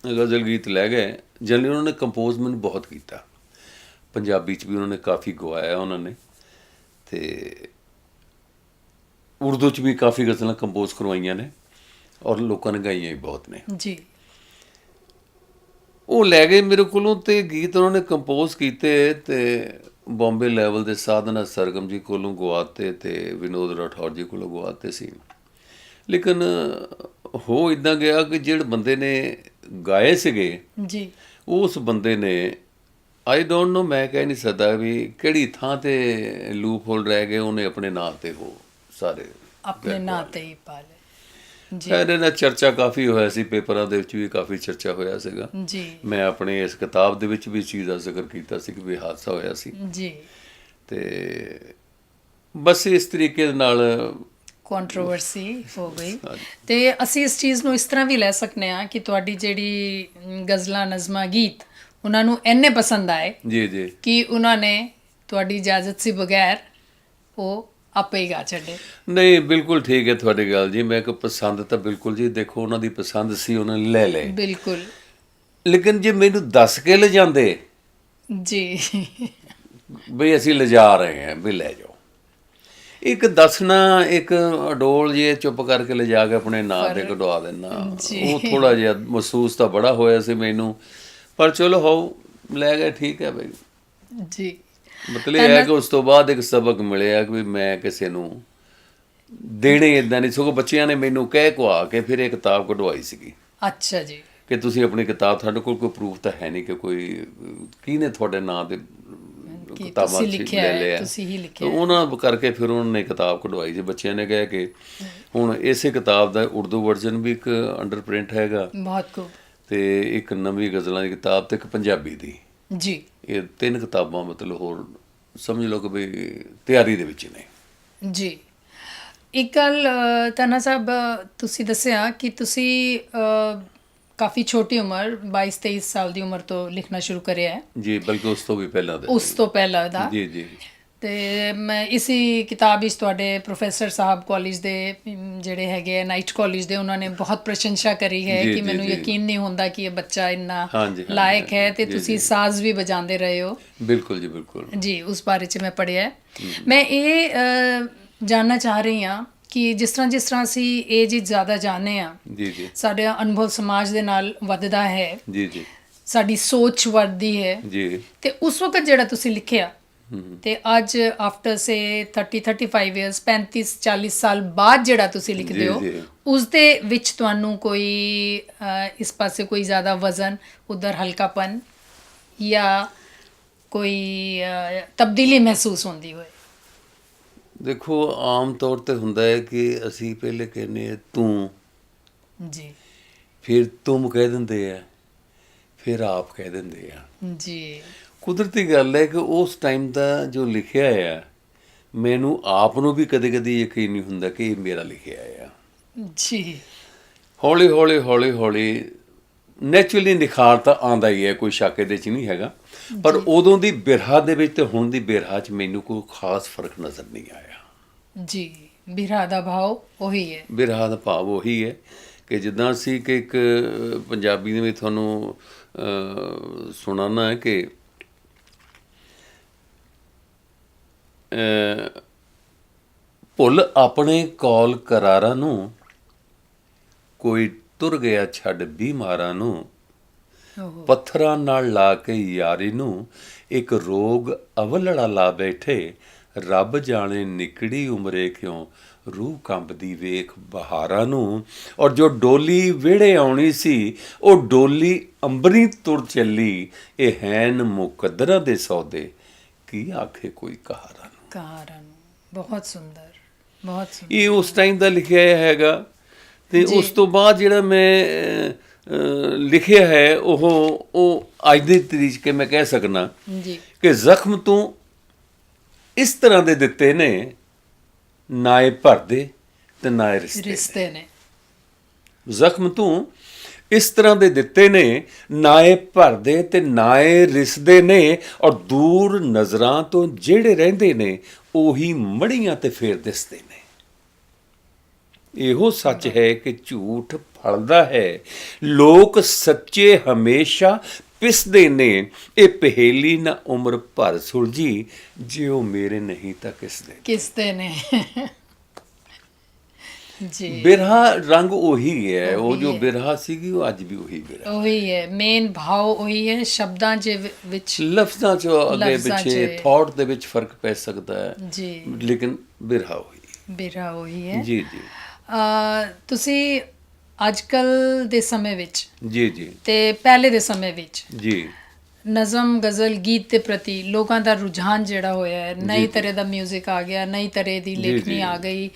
ਗਜ਼ਲ ਗੀਤ ਲੈ ਗਏ। ਜਨਰਲੀ ਉਹਨਾਂ ਨੇ ਕੰਪੋਜ਼ ਮੈਨੂੰ ਬਹੁਤ ਕੀਤਾ, ਪੰਜਾਬੀ 'ਚ ਵੀ ਉਹਨਾਂ ਨੇ ਕਾਫੀ ਗਵਾਇਆ ਉਹਨਾਂ ਨੇ, ਤੇ ਉਰਦੂ 'ਚ ਵੀ ਕਾਫੀ ਗਜ਼ਲਾਂ ਕੰਪੋਜ਼ ਕਰਵਾਈਆਂ ਨੇ, ਔਰ ਲੋਕਾਂ ਨੇ ਗਾਈਆਂ ਵੀ ਬਹੁਤ ਨੇ ਜੀ। ਉਹ ਲੈ ਗਏ ਮੇਰੇ ਕੋਲੋਂ ਤੇ ਗੀਤ ਉਹਨਾਂ ਨੇ ਕੰਪੋਜ਼ ਕੀਤੇ ਤੇ ਬੰਬੇ ਲੈਵਲ ਦੇ ਸਾਧਨਾ ਸਰਗਮ ਜੀ ਕੋਲੋਂ ਗਵਾਤੇ ਤੇ ਵਿਨੋਦ ਰਾਠੌਰ ਜੀ ਕੋਲੋਂ ਗਵਾਤੇ ਸੀ। ਲੇਕਿਨ ਹੋ ਇੱਦਾਂ ਗਿਆ ਕਿ ਜਿਹੜੇ ਬੰਦੇ ਨੇ ਗਾਏ ਸੀਗੇ ਜੀ ਉਸ ਬੰਦੇ ਨੇ, ਆਈ ਡੋਂਟ ਨੋ, ਮੈਂ ਕਹਿ ਨਹੀਂ ਸਕਦਾ ਵੀ ਕਿਹੜੀ ਥਾਂ ਤੇ ਲੂਪ ਹੋਲ ਰਹਿ ਗਏ, ਉਹਨੇ ਆਪਣੇ ਨਾਂ ਤੇ ਹੋ ਸਾਰੇ ਆਪਣੇ ਨਾਂ ਤੇ ਹੀ ਪਾ ਲਏ। ਜੀ ਖੈਰ ਇਹਨਾਂ ਚਰਚਾ ਕਾਫੀ ਹੋਇਆ ਸੀ, ਪੇਪਰਾਂ ਦੇ ਵਿੱਚ ਵੀ ਕਾਫੀ ਚਰਚਾ ਹੋਇਆ ਸੀਗਾ। ਜੀ ਮੈਂ ਆਪਣੇ ਇਸ ਕਿਤਾਬ ਦੇ ਵਿੱਚ ਵੀ ਇਸ ਚੀਜ਼ ਦਾ ਜ਼ਿਕਰ ਕੀਤਾ ਸੀ ਕਿ ਵੀ ਹਾਦਸਾ ਹੋਇਆ ਸੀ, ਜੀ ਤੇ ਬਸ ਇਸ ਤਰੀਕੇ ਦੇ ਨਾਲ ਕੰਟਰੋਵਰਸੀ ਹੋ ਗਈ। ਤੇ ਅਸੀਂ ਇਸ ਚੀਜ਼ ਨੂੰ ਇਸ ਤਰ੍ਹਾਂ ਵੀ ਲੈ ਸਕਨੇ ਆ ਕਿ ਤੁਹਾਡੀ ਜਿਹੜੀ ਗਜ਼ਲਾਂ, ਨਜ਼ਮਾਂ, ਗੀਤ ਉਹਨਾਂ ਨੂੰ ਇੰਨੇ ਪਸੰਦ ਆਏ ਜੀ ਜੀ ਕਿ ਉਹਨਾਂ ਨੇ ਤੁਹਾਡੀ ਇਜਾਜ਼ਤ ਸੀ ਬਗੈਰ ਉਹ ਆਪੇ ਹੀ ਗਾ ਛੱਡੇ। ਨਹੀਂ, ਬਿਲਕੁਲ ਠੀਕ ਹੈ ਤੁਹਾਡੀ ਗੱਲ ਜੀ। ਮੈਂ ਕਿ ਪਸੰਦ ਤਾਂ ਬਿਲਕੁਲ ਜੀ, ਦੇਖੋ ਉਹਨਾਂ ਦੀ ਪਸੰਦ ਸੀ, ਉਹਨਾਂ ਨੇ ਲੈ ਲਏ, ਬਿਲਕੁਲ ਲੇਕਿਨ ਜੇ ਮੈਨੂੰ ਦੱਸ ਕੇ ਲਿਜਾਂਦੇ ਜੀ ਬਈ ਅਸੀਂ ਲਿਜਾ ਰਹੇ ਹਾਂ ਵੀ ਲੈ ਜਾਓ, ਇੱਕ ਦੱਸਣਾ, ਇੱਕ ਅਡੋਲ ਜੇ ਚੁੱਪ ਕਰਕੇ ਲਿਜਾ ਕੇ ਆਪਣੇ ਨਾਂ ਤੇ ਕਢਵਾ ਦੇਣਾ, ਉਹ ਥੋੜਾ ਜਿਹਾ ਮਹਿਸੂਸ ਤਾਂ ਬੜਾ ਹੋਇਆ ਸੀ ਮੈਨੂੰ, ਪਰ ਚਲੋ ਹੋ ਲੈ ਗਏ, ਠੀਕ ਹੈ ਬਈ। ਜੀ ਮਤਲਬ ਇਹ ਹੈ ਕਿ ਉਸ ਤੋਂ ਬਾਅਦ ਇੱਕ ਸਬਕ ਮਿਲਿਆ ਕਿ ਵੀ ਮੈਂ ਕਿਸੇ ਨੂੰ ਦੇਣੇ ਇਦਾਂ ਨਹੀਂ, ਸਗੋਂ ਬੱਚਿਆਂ ਨੇ ਮੈਨੂੰ ਕਹਿ ਕੁਆ ਕੇ ਫਿਰ ਇਹ ਕਿਤਾਬ ਕਢਵਾਈ ਸੀਗੀ ਅੱਛਾ ਜੀ ਕਿ ਤੁਸੀਂ ਆਪਣੀ ਕਿਤਾਬ, ਤੁਹਾਡੇ ਕੋਲ ਕੋਈ ਪ੍ਰੂਫ ਤਾਂ ਹੈ ਨਹੀਂ ਕਿ ਕੋਈ ਕਿਹਨੇ ਤੁਹਾਡੇ ਨਾਂ ਤੇ ਕਿ ਕਿਤਾਬਾਂ ਤੁਸੀਂ ਚ ਲਿਖਿਆ ਲੈ ਹੈ, ਲਿਆ, ਤੁਸੀਂ ਹੀ ਤੇ ਲਿਖਿਆ ਹੈ। ਉਹਨਾਂ ਕਰਕੇ ਫਿਰ ਉਹਨਾਂ ਨੇ ਕਿਤਾਬ ਕਢਵਾਈ ਜੀ। ਬੱਚਿਆਂ ਨੇ ਕਿਹਾ ਕਿ ਹੁਣ ਇਸੇ ਕਿਤਾਬ ਦਾ ਉਰਦੂ ਵਰਜ਼ਨ ਵੀ ਇੱਕ ਅੰਡਰ ਪ੍ਰਿੰਟ ਹੈਗਾ, ਬਹੁਤ ਖੂਬ ਤੇ ਇੱਕ ਨਵੀਂ ਗਜ਼ਲਾਂ ਦੀ ਕਿਤਾਬ ਤੇ ਇੱਕ ਪੰਜਾਬੀ ਦੀ, ਜੀ ਇਹ 3 ਕਿਤਾਬਾਂ ਮਤਲਬ ਹੋਰ ਸਮਝ ਲਓ ਕਿ ਵੀ ਤਿਆਰੀ ਦੇ ਵਿੱਚ ਨੇ। ਜੀ ਇੱਕ ਗੱਲ ਤਾਨਾ ਸਾਹਿਬ, ਤੁਸੀਂ ਦੱਸਿਆ ਕਿ ਤੁਸੀਂ ਕਾਫੀ ਛੋਟੀ ਉਮਰ 22-23 ਸਾਲ ਦੀ ਉਮਰ ਤੋਂ ਲਿਖਣਾ ਸ਼ੁਰੂ ਕਰਿਆ ਹੈ, ਜੀ ਬਲਕਿ ਉਸ ਤੋਂ ਵੀ ਪਹਿਲਾਂ ਦਾ ਉਸ ਤੋਂ ਪਹਿਲਾਂ ਦਾ। ਜੀ ਜੀ ਤੇ ਮੈਂ ਇਸੀ ਕਿਤਾਬ ਵਿੱਚ ਤੁਹਾਡੇ ਪ੍ਰੋਫੈਸਰ ਸਾਹਿਬ ਕਾਲਜ ਦੇ ਜਿਹੜੇ ਹੈਗੇ ਆ ਨਾਈਟ ਕਾਲਜ ਦੇ, ਉਹਨਾਂ ਨੇ ਬਹੁਤ ਪ੍ਰਸ਼ੰਸਾ ਕਰੀ ਹੈ ਜੀ, ਕਿ ਜੀ, ਮੈਨੂੰ ਜੀ। ਯਕੀਨ ਨਹੀਂ ਹੁੰਦਾ ਕਿ ਇਹ ਬੱਚਾ ਇੰਨਾ ਹਾਂਜੀ, ਹਾਂਜੀ, ਲਾਇਕ ਹੈ, ਤੇ ਜੀ, ਤੁਸੀਂ ਜੀ। ਸਾਜ਼ ਵੀ ਵਜਾਉਂਦੇ ਰਹੇ ਹੋ। ਬਿਲਕੁਲ ਜੀ ਬਿਲਕੁਲ। ਜੀ ਉਸ ਬਾਰੇ 'ਚ ਮੈਂ ਪੜ੍ਹਿਆ। ਮੈਂ ਇਹ ਜਾਣਨਾ ਚਾਹ ਰਹੀ ਹਾਂ ਕਿ ਜਿਸ ਤਰ੍ਹਾਂ ਅਸੀਂ ਇਹ ਚੀਜ਼ ਜ਼ਿਆਦਾ ਜਾਣਦੇ ਹਾਂ, ਜੀ ਜੀ ਸਾਡਾ ਅਨੁਭਵ ਸਮਾਜ ਦੇ ਨਾਲ ਵੱਧਦਾ ਹੈ, ਜੀ ਜੀ ਸਾਡੀ ਸੋਚ ਵੱਧਦੀ ਹੈ, ਜੀ ਤੇ ਉਸ ਵਕਤ ਜਿਹੜਾ ਤੁਸੀਂ ਲਿਖਿਆ ਤੇ ਅੱਜ ਆਫਟਰ ਸੇ 30-35 ਇਅਰਸ 35-40 ਸਾਲ ਬਾਅਦ ਜਿਹੜਾ ਤੁਸੀਂ ਲਿਖਦੇ ਜੀ, ਹੋ, ਜੀ। ਉਸ ਦੇ ਵਿੱਚ ਤੁਹਾਨੂੰ ਕੋਈ ਇਸ ਪਾਸੇ ਕੋਈ ਜ਼ਿਆਦਾ ਵਜ਼ਨ, ਉਧਰ ਹਲਕਾਪਨ ਜਾਂ ਕੋਈ ਤਬਦੀਲੀ ਮਹਿਸੂਸ ਹੁੰਦੀ ਹੋਏ? ਦੇਖੋ ਆਮ ਤੌਰ ਤੇ ਹੁੰਦਾ ਹੈ ਕਿ ਅਸੀਂ ਪਹਿਲੇ ਕਹਿੰਦੇ ਹਾਂ ਤੂੰ, ਜੀ ਫਿਰ ਤੁਮ ਕਹਿ ਦਿੰਦੇ ਆ, ਫਿਰ ਆਪ ਕਹਿ ਦਿੰਦੇ ਆ। ਜੀ ਕੁਦਰਤੀ ਗੱਲ ਹੈ ਕਿ ਉਸ ਟਾਈਮ ਦਾ ਜੋ ਲਿਖਿਆ ਆ, ਮੈਨੂੰ ਆਪ ਨੂੰ ਵੀ ਕਦੇ ਕਦੇ ਯਕੀਨ ਨਹੀਂ ਹੁੰਦਾ ਕਿ ਇਹ ਮੇਰਾ ਲਿਖਿਆ ਆ। ਜੀ ਹੌਲੀ ਹੌਲੀ ਹੌਲੀ ਹੌਲੀ ਨੈਚੁਰਲੀ ਨਿਖਾਰ ਤਾਂ ਆਉਂਦਾ ਹੀ ਹੈ, ਕੋਈ ਸ਼ੱਕ ਇਹਦੇ 'ਚ ਨਹੀਂ ਹੈਗਾ, ਪਰ ਉਦੋਂ ਦੀ ਬਿਰਹਾ ਦੇ ਵਿੱਚ ਤੇ ਹੁਣ ਦੀ ਬਿਰਹਾ 'ਚ ਮੈਨੂੰ ਕੋਈ ਖਾਸ ਫਰਕ ਨਜ਼ਰ ਨਹੀਂ ਆਇਆ। ਜੀ ਬਿਰਹਾ ਦਾ ਭਾਵ ਉਹੀ ਹੈ। ਬਿਰਹਾ ਦਾ ਭਾਵ ਉਹੀ ਹੈ ਕਿ ਜਿੱਦਾਂ ਅਸੀਂ ਕਿ ਇੱਕ ਪੰਜਾਬੀ ਦੇ ਵਿੱਚ ਤੁਹਾਨੂੰ ਸੁਣਾਉਣਾ ਹੈ ਕਿ ਭੁੱਲ ਆਪਣੇ ਕੌਲ ਕਰਾਰਾਂ ਨੂੰ, ਕੋਈ ਤੁਰ ਗਿਆ ਛੱਡ ਬਿਮਾਰਾਂ ਨੂੰ, ਪੱਥਰਾਂ ਨਾਲ ਲਾ ਕੇ ਯਾਰੀ ਨੂੰ, ਇੱਕ ਰੋਗ ਅਵਲੜਾ ਲਾ ਬੈਠੇ, ਰੱਬ ਜਾਣੇ ਨਿਕੜੀ ਉਮਰੇ ਕਿਉਂ, ਰੂਹ ਕੰਬਦੀ ਵੇਖ ਬਹਾਰਾਂ ਨੂੰ। ਔਰ ਜੋ ਡੋਲੀ ਵਿਹੜੇ ਆਉਣੀ ਸੀ, ਉਹ ਡੋਲੀ ਅੰਬਰੀ ਤੁਰ ਚੱਲੀ, ਇਹ ਹੈਨ ਮੁਕੱਦਰਾਂ ਦੇ ਸੌਦੇ, ਕੀ ਆਖੇ ਕੋਈ ਕਹਾਰਾਂ ਨੂੰ। ਕਹਾਰਾਂ ਨੂੰ ਬਹੁਤ ਸੁੰਦਰ, ਬਹੁਤ ਸੁੰਦਰ। ਇਹ ਉਸ ਟਾਈਮ ਦਾ ਲਿਖਿਆ ਹੈਗਾ, ਤੇ ਉਸ ਤੋਂ ਬਾਅਦ ਜਿਹੜਾ ਮੈਂ ਲਿਖਿਆ ਹੈ ਉਹ ਅੱਜ ਦੇ ਤਰੀਕੇ ਮੈਂ ਕਹਿ ਸਕਣਾ ਜੀ ਕਿ ਜ਼ਖਮ ਤੂੰ ਇਸ ਤਰ੍ਹਾਂ ਦੇ ਦਿੱਤੇ ਨੇ, ਨਾਏ ਭਰਦੇ ਤੇ ਨਾਏ ਰਿਸ਼ਤੇ ਨੇ। ਜ਼ਖਮ ਤੂੰ ਇਸ ਤਰ੍ਹਾਂ ਦੇ ਦਿੱਤੇ ਨੇ, ਨਾਏ ਭਰਦੇ ਤੇ ਨਾਏ ਰਿਸਦੇ ਨੇ, ਔਰ ਦੂਰ ਨਜ਼ਰਾਂ ਤੋਂ ਜਿਹੜੇ ਰਹਿੰਦੇ ਨੇ, ਉਹੀ ਮੜੀਆਂ ਤੇ ਫੇਰ ਦਿਸਦੇ ਨੇ। ਇਹੋ ਸੱਚ ਹੈ ਕਿ ਝੂਠ ਫਲਦਾ ਹੈ, ਲੋਕ ਸੱਚੇ ਹਮੇਸ਼ਾ ਪਿਸਦੇ ਨੇ, ਇਹ ਪਹੇਲੀ ਨਾ ਉਮਰ ਭਰ ਸੁਲਝੀ, ਜੇ ਉਹ ਮੇਰੇ ਨਹੀਂ ਤਾਂ ਕਿਸਦੇ ਨੇ। ਜੀ ਬਿਰਹਾ ਰੰਗ ਉਹੀ ਹੈ, ਉਹ ਜੋ ਬਿਰਹਾ ਸੀਗੀ ਉਹ ਅੱਜ ਵੀ ਉਹੀ ਬਿਰਹਾ, ਉਹੀ ਹੈ। ਮੇਨ ਭਾਵ ਉਹੀ ਹੈ, ਸ਼ਬਦਾਂ ਦੇ ਵਿੱਚ, ਲਫ਼ਜ਼ਾਂ 'ਚ ਅੱਗੇ ਪਿੱਛੇ ਥਾਟ ਦੇ ਵਿੱਚ ਫਰਕ ਪੈ ਸਕਦਾ ਹੈ ਜੀ, ਲੇਕਿਨ ਬਿਰਹਾ ਉਹੀ ਹੈ। ਜੀ ਜੀ ਤੁਸੀਂ ਅੱਜ ਕੱਲ ਦੇ ਸਮੇਂ ਵਿੱਚ ਜੀ ਜੀ ਤੇ ਪਹਿਲੇ ਦੇ ਸਮੇਂ ਵਿੱਚ ਜੀ ਨਜ਼ਮ ਗਜ਼ਲ ਗੀਤ ਦੇ ਪ੍ਰਤੀ ਲੋਕਾਂ ਦਾ ਰੁਝਾਨ ਜਿਹੜਾ ਹੋਇਆ ਹੈ, ਨਈ ਤਰ੍ਹਾਂ ਦਾ 뮤직 ਆ ਗਿਆ, ਨਈ ਤਰ੍ਹਾਂ ਦੀ ਲੇਖਣੀ ਆ ਗਈ,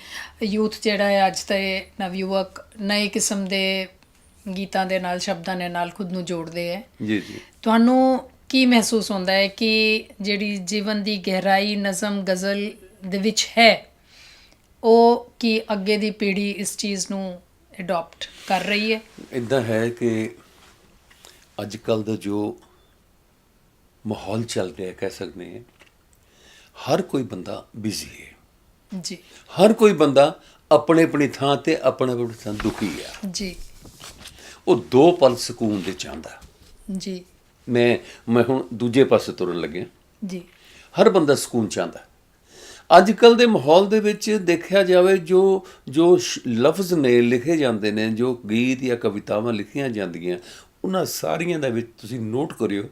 ਯੂਥ ਜਿਹੜਾ ਹੈ ਅੱਜ ਤੇ ਨਵਯੁਵਕ ਨਏ ਕਿਸਮ ਦੇ ਗੀਤਾਂ ਦੇ ਨਾਲ ਸ਼ਬਦਾਂ ਦੇ ਨਾਲ ਖੁਦ ਨੂੰ ਜੋੜਦੇ ਹੈ। ਜੀ ਜੀ। ਤੁਹਾਨੂੰ ਕੀ ਮਹਿਸੂਸ ਹੁੰਦਾ ਹੈ ਕਿ ਜਿਹੜੀ ਜੀਵਨ ਦੀ ਗਹਿਰਾਈ ਨਜ਼ਮ ਗਜ਼ਲ ਦੇ ਵਿੱਚ ਹੈ, ਉਹ ਕੀ ਅੱਗੇ ਦੀ ਪੀੜ੍ਹੀ ਇਸ ਚੀਜ਼ ਨੂੰ ਅਡਾਪਟ ਕਰ ਰਹੀ ਹੈ? ਇੱਦਾਂ ਹੈ ਕਿ ਅੱਜ ਕੱਲ੍ਹ ਦਾ ਜੋ ਮਾਹੌਲ ਚੱਲ ਰਿਹਾ ਕਹਿ ਸਕਦੇ ਹਾਂ, ਹਰ ਕੋਈ ਬੰਦਾ ਬਿਜ਼ੀ ਹੈ ਜੀ ਹਰ ਕੋਈ ਬੰਦਾ ਆਪਣੇ ਆਪਣੀ ਥਾਂ ਤੇ ਆਪਣੇ ਆਪਣੀ ਥਾਂ ਦੁਖੀ ਆ। ਜੀ ਉਹ ਦੋ ਪਲ ਸਕੂਨ ਦੇ ਚਾਹੁੰਦਾ। ਜੀ ਮੈਂ ਹੁਣ ਦੂਜੇ ਪਾਸੇ ਤੁਰਨ ਲੱਗਿਆ। ਜੀ ਹਰ ਬੰਦਾ ਸਕੂਨ ਚਾਹੁੰਦਾ। ਅੱਜ ਕੱਲ੍ਹ ਦੇ ਮਾਹੌਲ ਦੇ ਵਿੱਚ ਦੇਖਿਆ ਜਾਵੇ ਜੋ ਲਫ਼ਜ਼ ਨੇ ਲਿਖੇ ਜਾਂਦੇ ਨੇ, ਜੋ ਗੀਤ ਜਾਂ ਕਵਿਤਾਵਾਂ ਲਿਖੀਆਂ ਜਾਂਦੀਆਂ, ਉਹਨਾਂ ਸਾਰੀਆਂ ਦੇ ਵਿੱਚ ਤੁਸੀਂ ਨੋਟ ਕਰਿਓ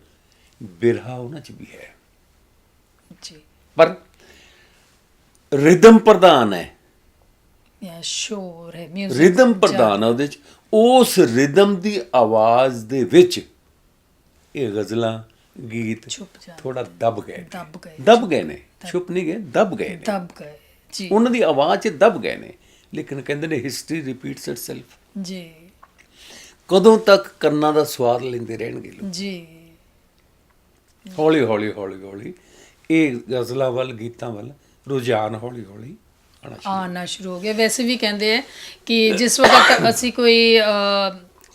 ਬਿਰਹਾ ਉਹਨਾਂ 'ਚ ਵੀ ਹੈ, ਜੀ ਪਰ ਰਿਦਮ ਪ੍ਰਧਾਨ ਹੈ। ਜਾਂ ਸ਼ੋਰ ਹੈ, ਮਿਊਜ਼ਿਕ ਰਿਦਮ ਪ੍ਰਧਾਨ ਹੈ ਉਹਦੇ 'ਚ। ਉਸ ਰਿਦਮ ਦੀ ਆਵਾਜ਼ ਦੇ ਵਿੱਚ ਇਹ ਗਜ਼ਲਾਂ ਗੀਤ ਛੁਪ ਜਾ ਥੋੜਾ ਦਬ ਗਏ ਦਬ ਗਏ ਨੇ। ਛੁਪ ਨਹੀਂ ਗਏ, ਦਬ ਗਏ ਨੇ। ਦਬ ਗਏ ਜੀ ਉਹਨਾਂ ਦੀ ਆਵਾਜ਼ 'ਚ ਦਬ ਗਏ ਨੇ। ਲੇਕਿਨ ਕਹਿੰਦੇ ਨੇ ਹਿਸਟਰੀ ਰਿਪੀਟਸ ਇਟਸੈਲਫ। ਜੀ ਕਦੋਂ ਤੱਕ ਕੰਨਾਂ ਦਾ ਸਵਾਦ ਲੈਂਦੇ ਰਹਿਣਗੇ ਲੋਕ? ਜੀ ਹੌਲੀ ਹੌਲੀ ਹੌਲੀ ਹੌਲੀ ਇਹ ਗਜ਼ਲਾਂ ਵੱਲ ਗੀਤਾਂ ਵੱਲ ਰੁਝਾਨ ਹੌਲੀ ਹੌਲੀ ਆਉਣਾ ਸ਼ੁਰੂ ਹੋ ਗਿਆ। ਵੈਸੇ ਵੀ ਕਹਿੰਦੇ ਹੈ ਕਿ ਜਿਸ ਵਕਤ ਅਸੀਂ ਕੋਈ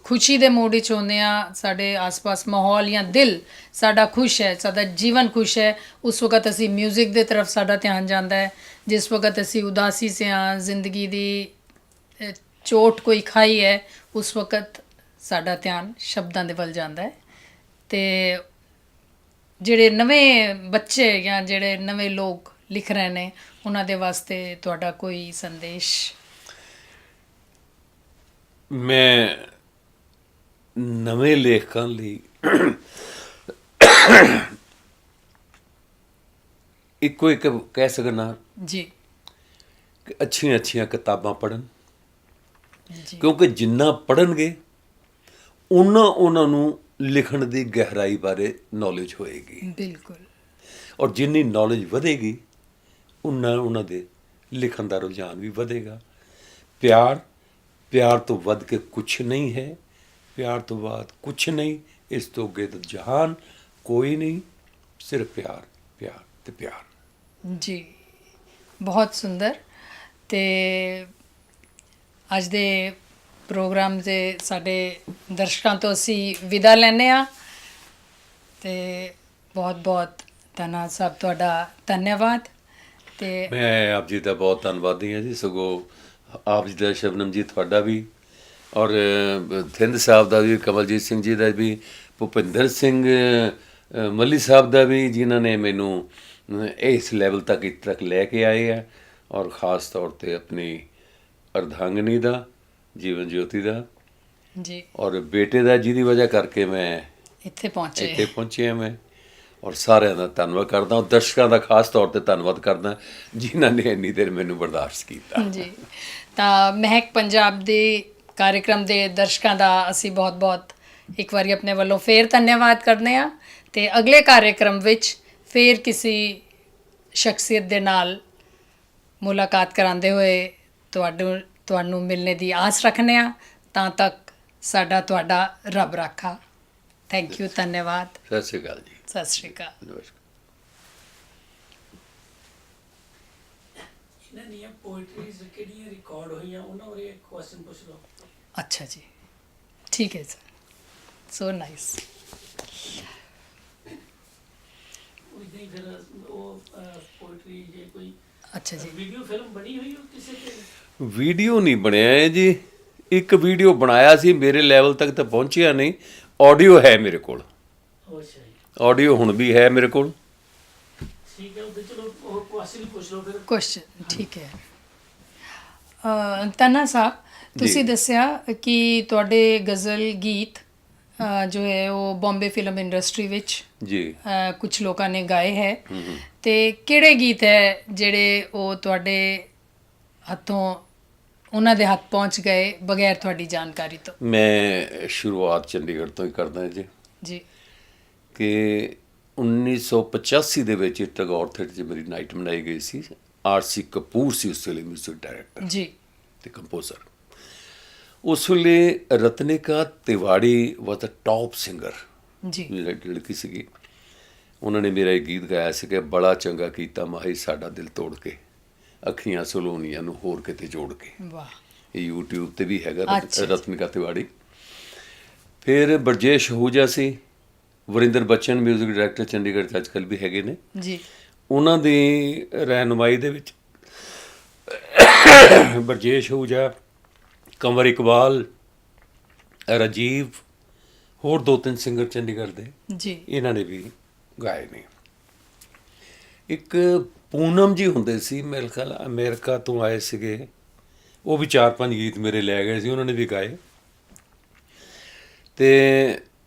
ਖੁਸ਼ੀ ਦੇ ਮੂਡ ਵਿੱਚ ਹੁੰਦੇ ਹਾਂ, ਸਾਡੇ ਆਸ-ਪਾਸ ਮਾਹੌਲ ਜਾਂ ਦਿਲ ਸਾਡਾ ਖੁਸ਼ ਹੈ, ਸਾਡਾ ਜੀਵਨ ਖੁਸ਼ ਹੈ, ਉਸ ਵਕਤ ਅਸੀਂ ਮਿਊਜ਼ਿਕ ਦੇ ਤਰਫ ਸਾਡਾ ਧਿਆਨ ਜਾਂਦਾ ਹੈ। ਜਿਸ ਵਕਤ ਅਸੀਂ ਉਦਾਸੀ ਸੇ ਹਾਂ, ਜ਼ਿੰਦਗੀ ਦੀ ਚੋਟ ਕੋਈ ਖਾਈ ਹੈ, ਉਸ ਵਕਤ ਸਾਡਾ ਧਿਆਨ ਸ਼ਬਦਾਂ ਦੇ ਵੱਲ ਜਾਂਦਾ ਹੈ। ਅਤੇ ਜਿਹੜੇ ਨਵੇਂ ਬੱਚੇ ਜਾਂ ਜਿਹੜੇ ਨਵੇਂ ਲੋਕ ਲਿਖ ਰਹੇ ਨੇ, ਉਹਨਾਂ ਦੇ ਵਾਸਤੇ ਤੁਹਾਡਾ ਕੋਈ ਸੰਦੇਸ਼? ਮੈਂ ਨਵੇਂ ਲੇਖਕਾਂ ਲਈ ਇੱਕੋ ਇੱਕ ਕਹਿ ਸਕਦਾ ਜੀ ਕਿ ਅੱਛੀਆਂ ਕਿਤਾਬਾਂ ਪੜ੍ਹਨ, ਜੀ ਕਿਉਂਕਿ ਜਿੰਨਾ ਪੜ੍ਹਨਗੇ ਉਹਨਾਂ ਨੂੰ ਲਿਖਣ ਦੀ ਗਹਿਰਾਈ ਬਾਰੇ ਨੌਲੇਜ ਹੋਏਗੀ। ਬਿਲਕੁਲ। ਔਰ ਜਿੰਨੀ ਨੌਲੇਜ ਵਧੇਗੀ ਉਹਨਾਂ ਦੇ ਲਿਖਣ ਦਾ ਰੁਝਾਨ ਵੀ ਵਧੇਗਾ। ਪਿਆਰ ਤੋਂ ਵੱਧ ਕੇ ਕੁਛ ਨਹੀਂ ਹੈ, ਪਿਆਰ ਤੋਂ ਬਾਅਦ ਕੁਛ ਨਹੀਂ, ਇਸ ਤੋਂ ਅੱਗੇ ਤਾਂ ਜਹਾਨ ਕੋਈ ਨਹੀਂ, ਸਿਰਫ ਪਿਆਰ ਪਿਆਰ ਤੇ ਪਿਆਰ। ਜੀ ਬਹੁਤ ਸੁੰਦਰ। ਅਤੇ ਅੱਜ ਦੇ ਪ੍ਰੋਗਰਾਮ ਦੇ ਸਾਡੇ ਦਰਸ਼ਕਾਂ ਤੋਂ ਅਸੀਂ ਵਿਦਾ ਲੈਂਦੇ ਹਾਂ। ਅਤੇ ਬਹੁਤ ਬਹੁਤ ਧੰਨਾ ਸਾਹਿਬ, ਤੁਹਾਡਾ ਧੰਨਵਾਦ। ਅਤੇ ਮੈਂ ਆਪ ਜੀ ਦਾ ਬਹੁਤ ਧੰਨਵਾਦੀ ਹਾਂ ਜੀ। ਸਗੋਂ ਆਪ ਜੀ ਦਾ, ਸ਼ਬਨਮ ਜੀ ਤੁਹਾਡਾ ਵੀ, ਔਰ ਥਿੰਦ ਸਾਹਿਬ ਦਾ ਵੀ, ਕਮਲਜੀਤ ਸਿੰਘ ਜੀ ਦਾ ਵੀ, ਭੁਪਿੰਦਰ ਸਿੰਘ ਮੱਲੀ ਸਾਹਿਬ ਦਾ ਵੀ, ਜਿਨ੍ਹਾਂ ਨੇ ਮੈਨੂੰ ਇਸ ਲੈਵਲ ਤੱਕ ਇੱਥੇ ਤੱਕ ਲੈ ਕੇ ਆਏ ਆ। ਔਰ ਖ਼ਾਸ ਤੌਰ 'ਤੇ ਆਪਣੀ ਅਰਧਾਂਗਨੀ ਦਾ, ਜੀਵਨ ਜੋਤੀ ਦਾ, ਜੀ ਔਰ ਬੇਟੇ ਦਾ, ਜਿਹਦੀ ਵਜ੍ਹਾ ਕਰਕੇ ਮੈਂ ਇੱਥੇ ਪਹੁੰਚਿਆ ਮੈਂ। ਔਰ ਸਾਰਿਆਂ ਦਾ ਧੰਨਵਾਦ ਕਰਦਾ, ਔਰ ਦਰਸ਼ਕਾਂ ਦਾ ਖਾਸ ਤੌਰ 'ਤੇ ਧੰਨਵਾਦ ਕਰਦਾ ਜਿਨ੍ਹਾਂ ਨੇ ਇੰਨੀ ਦੇਰ ਮੈਨੂੰ ਬਰਦਾਸ਼ਤ ਕੀਤਾ। ਜੀ ਤਾਂ ਮਹਿਕ ਪੰਜਾਬ ਦੇ ਕਾਰਿਕ੍ਰਮ ਦੇ ਦਰਸ਼ਕਾਂ ਦਾ ਅਸੀਂ ਬਹੁਤ ਬਹੁਤ ਇੱਕ ਵਾਰੀ ਆਪਣੇ ਵੱਲੋਂ ਫੇਰ ਧੰਨਵਾਦ ਕਰਦੇ ਹਾਂ। ਅਤੇ ਅਗਲੇ ਕਾਰਿਕ੍ਰਮ ਵਿੱਚ ਫੇਰ ਕਿਸੇ ਸ਼ਖਸੀਅਤ ਦੇ ਨਾਲ ਮੁਲਾਕਾਤ ਕਰਾਉਂਦੇ ਹੋਏ ਤੁਹਾਨੂੰ ਮਿਲਣੇ ਦੀ ਆਸ ਰੱਖਦੇ ਹਾਂ। ਤਾਂ ਤੱਕ ਸਾਡਾ ਤੁਹਾਡਾ ਰੱਬ ਰਾਖਾ। ਥੈਂਕ ਯੂ, ਧੰਨਵਾਦ। ਸਤਿ ਸ਼੍ਰੀ ਅਕਾਲ ਜੀ। ਸਤਿ ਸ਼੍ਰੀ ਅਕਾਲ। ਨਮਸਕਾਰ। ਇਹਨਾਂ ਦੀਆਂ ਪੋਇਟਰੀਜ਼ ਕਿਹੜੀਆਂ ਰਿਕਾਰਡ ਹੋਈਆਂ, ਉਹਨਾਂ ਬਾਰੇ ਇੱਕ ਕੁਐਸਚਨ ਪੁੱਛ ਲਓ। ਅੱਛਾ ਜੀ, ਠੀਕ ਹੈ ਸਰ। So nice. ਇਦਾਂ ਹੀ ਫਿਰ ਉਹ ਪੋਇਟਰੀ ਜੇ ਕੋਈ ਅੱਛਾ ਜੀ। ਵੀਡੀਓ ਫਿਲਮ ਬਣੀ ਹੋਈ ਉਹ ਕਿਸੇ ਤੇ? ਵੀਡੀਓ ਨਹੀਂ ਬਣਿਆ ਹੈ ਜੀ। ਇੱਕ ਵੀਡੀਓ ਬਣਾਇਆ ਸੀ, ਮੇਰੇ ਲੈਵਲ ਤੱਕ ਤਾਂ ਪਹੁੰਚਿਆ ਨਹੀਂ। ਆਡੀਓ ਹੈ ਮੇਰੇ ਕੋਲ, ਅੱਛਾ ਜੀ, ਆਡੀਓ ਹੁਣ ਵੀ ਹੈ ਮੇਰੇ ਕੋਲ। ਠੀਕ ਹੈ। ਉਹਦੇ ਚਲੋ ਉਹ ਕੁਐਸਚਨ ਪੁੱਛ ਲਓ ਫਿਰ। ਕੁਐਸਚਨ ਠੀਕ ਹੈ। ਤੰਨਾ ਸਾਹਿਬ, ਤੁਸੀਂ ਦੱਸਿਆ ਕਿ ਤੁਹਾਡੇ ਗਜ਼ਲ ਗੀਤ ਜੋ ਹੈ ਉਹ ਬੰਬੇ ਫਿਲਮ ਇੰਡਸਟਰੀ ਵਿੱਚ ਜੀ ਕੁਝ ਲੋਕਾਂ ਨੇ ਗਾਏ ਹੈ। ਅਤੇ ਕਿਹੜੇ ਗੀਤ ਹੈ ਜਿਹੜੇ ਉਹ ਤੁਹਾਡੇ ਹੱਥੋਂ ਉਹਨਾਂ ਦੇ ਹੱਥ ਪਹੁੰਚ ਗਏ ਬਗੈਰ ਤੁਹਾਡੀ ਜਾਣਕਾਰੀ ਤੋਂ? ਮੈਂ ਸ਼ੁਰੂਆਤ ਚੰਡੀਗੜ੍ਹ ਤੋਂ ਹੀ ਕਰਦਾ ਜੀ। ਜੀ ਕਿ 1985 ਦੇ ਵਿੱਚ ਟੈਗੋਰ ਥੀਏਟਰ 'ਚ ਮੇਰੀ ਨਾਈਟ ਮਨਾਈ ਗਈ ਸੀ। ਆਰ.ਸੀ. ਕਪੂਰ ਸੀ ਉਸ ਵੇਲੇ ਮਿਊਜ਼ਿਕ ਡਾਇਰੈਕਟਰ ਜੀ ਤੇ ਕੰਪੋਜ਼ਰ। ਉਸ ਵੇਲੇ ਰਤਨਿਕਾ ਤਿਵਾੜੀ ਵਾਸ ਅ ਟੌਪ ਸਿੰਗਰ, ਜੀ ਲੜਕੀ ਸੀਗੀ। ਉਹਨਾਂ ਨੇ ਮੇਰਾ ਇਹ ਗੀਤ ਗਾਇਆ ਸੀ ਕਿ ਬੜਾ ਚੰਗਾ ਕੀਤਾ ਮਾਹੀ ਸਾਡਾ ਦਿਲ ਤੋੜ ਕੇ, ਅੱਖੀਆਂ ਸਲੋਨੀਆਂ ਨੂੰ ਹੋਰ ਕਿਤੇ ਜੋੜ ਕੇ। ਵਾਹ, ਇਹ YouTube ਤੇ ਵੀ ਹੈਗਾ ਅੱਛਾ। ਰਤਨਿਕਾ ਤਿਵਾੜੀ। ਫਿਰ ਬਰਜੇਸ਼ ਅਹੂਜਾ ਸੀ, ਵਰਿੰਦਰ ਬੱਚਨ ਮਿਊਜ਼ਿਕ ਡਾਇਰੈਕਟਰ ਚੰਡੀਗੜ੍ਹ 'ਚ ਅੱਜ ਕੱਲ੍ਹ ਵੀ ਹੈਗੇ ਨੇ। ਜੀ ਉਹਨਾਂ ਦੀ ਰਹਿਨੁਮਾਈ ਦੇ ਵਿੱਚ ਬਰਜੇਸ਼ ਅਹੂਜਾ, ਕੰਵਰ ਇਕਬਾਲ, ਰਾਜੀਵ, ਹੋਰ 2-3 ਸਿੰਗਰ ਚੰਡੀਗੜ੍ਹ ਦੇ, ਜੀ ਇਹਨਾਂ ਨੇ ਵੀ ਗਾਏ ਨੇ। ਇੱਕ ਪੂਨਮ ਜੀ ਹੁੰਦੇ ਸੀ, ਮੇਰੇ ਖਿਆਲ ਅਮਰੀਕਾ ਤੋਂ ਆਏ ਸੀਗੇ, ਉਹ ਵੀ 4-5 ਗੀਤ ਮੇਰੇ ਲੈ ਗਏ ਸੀ, ਉਹਨਾਂ ਨੇ ਵੀ ਗਾਏ। ਤੇ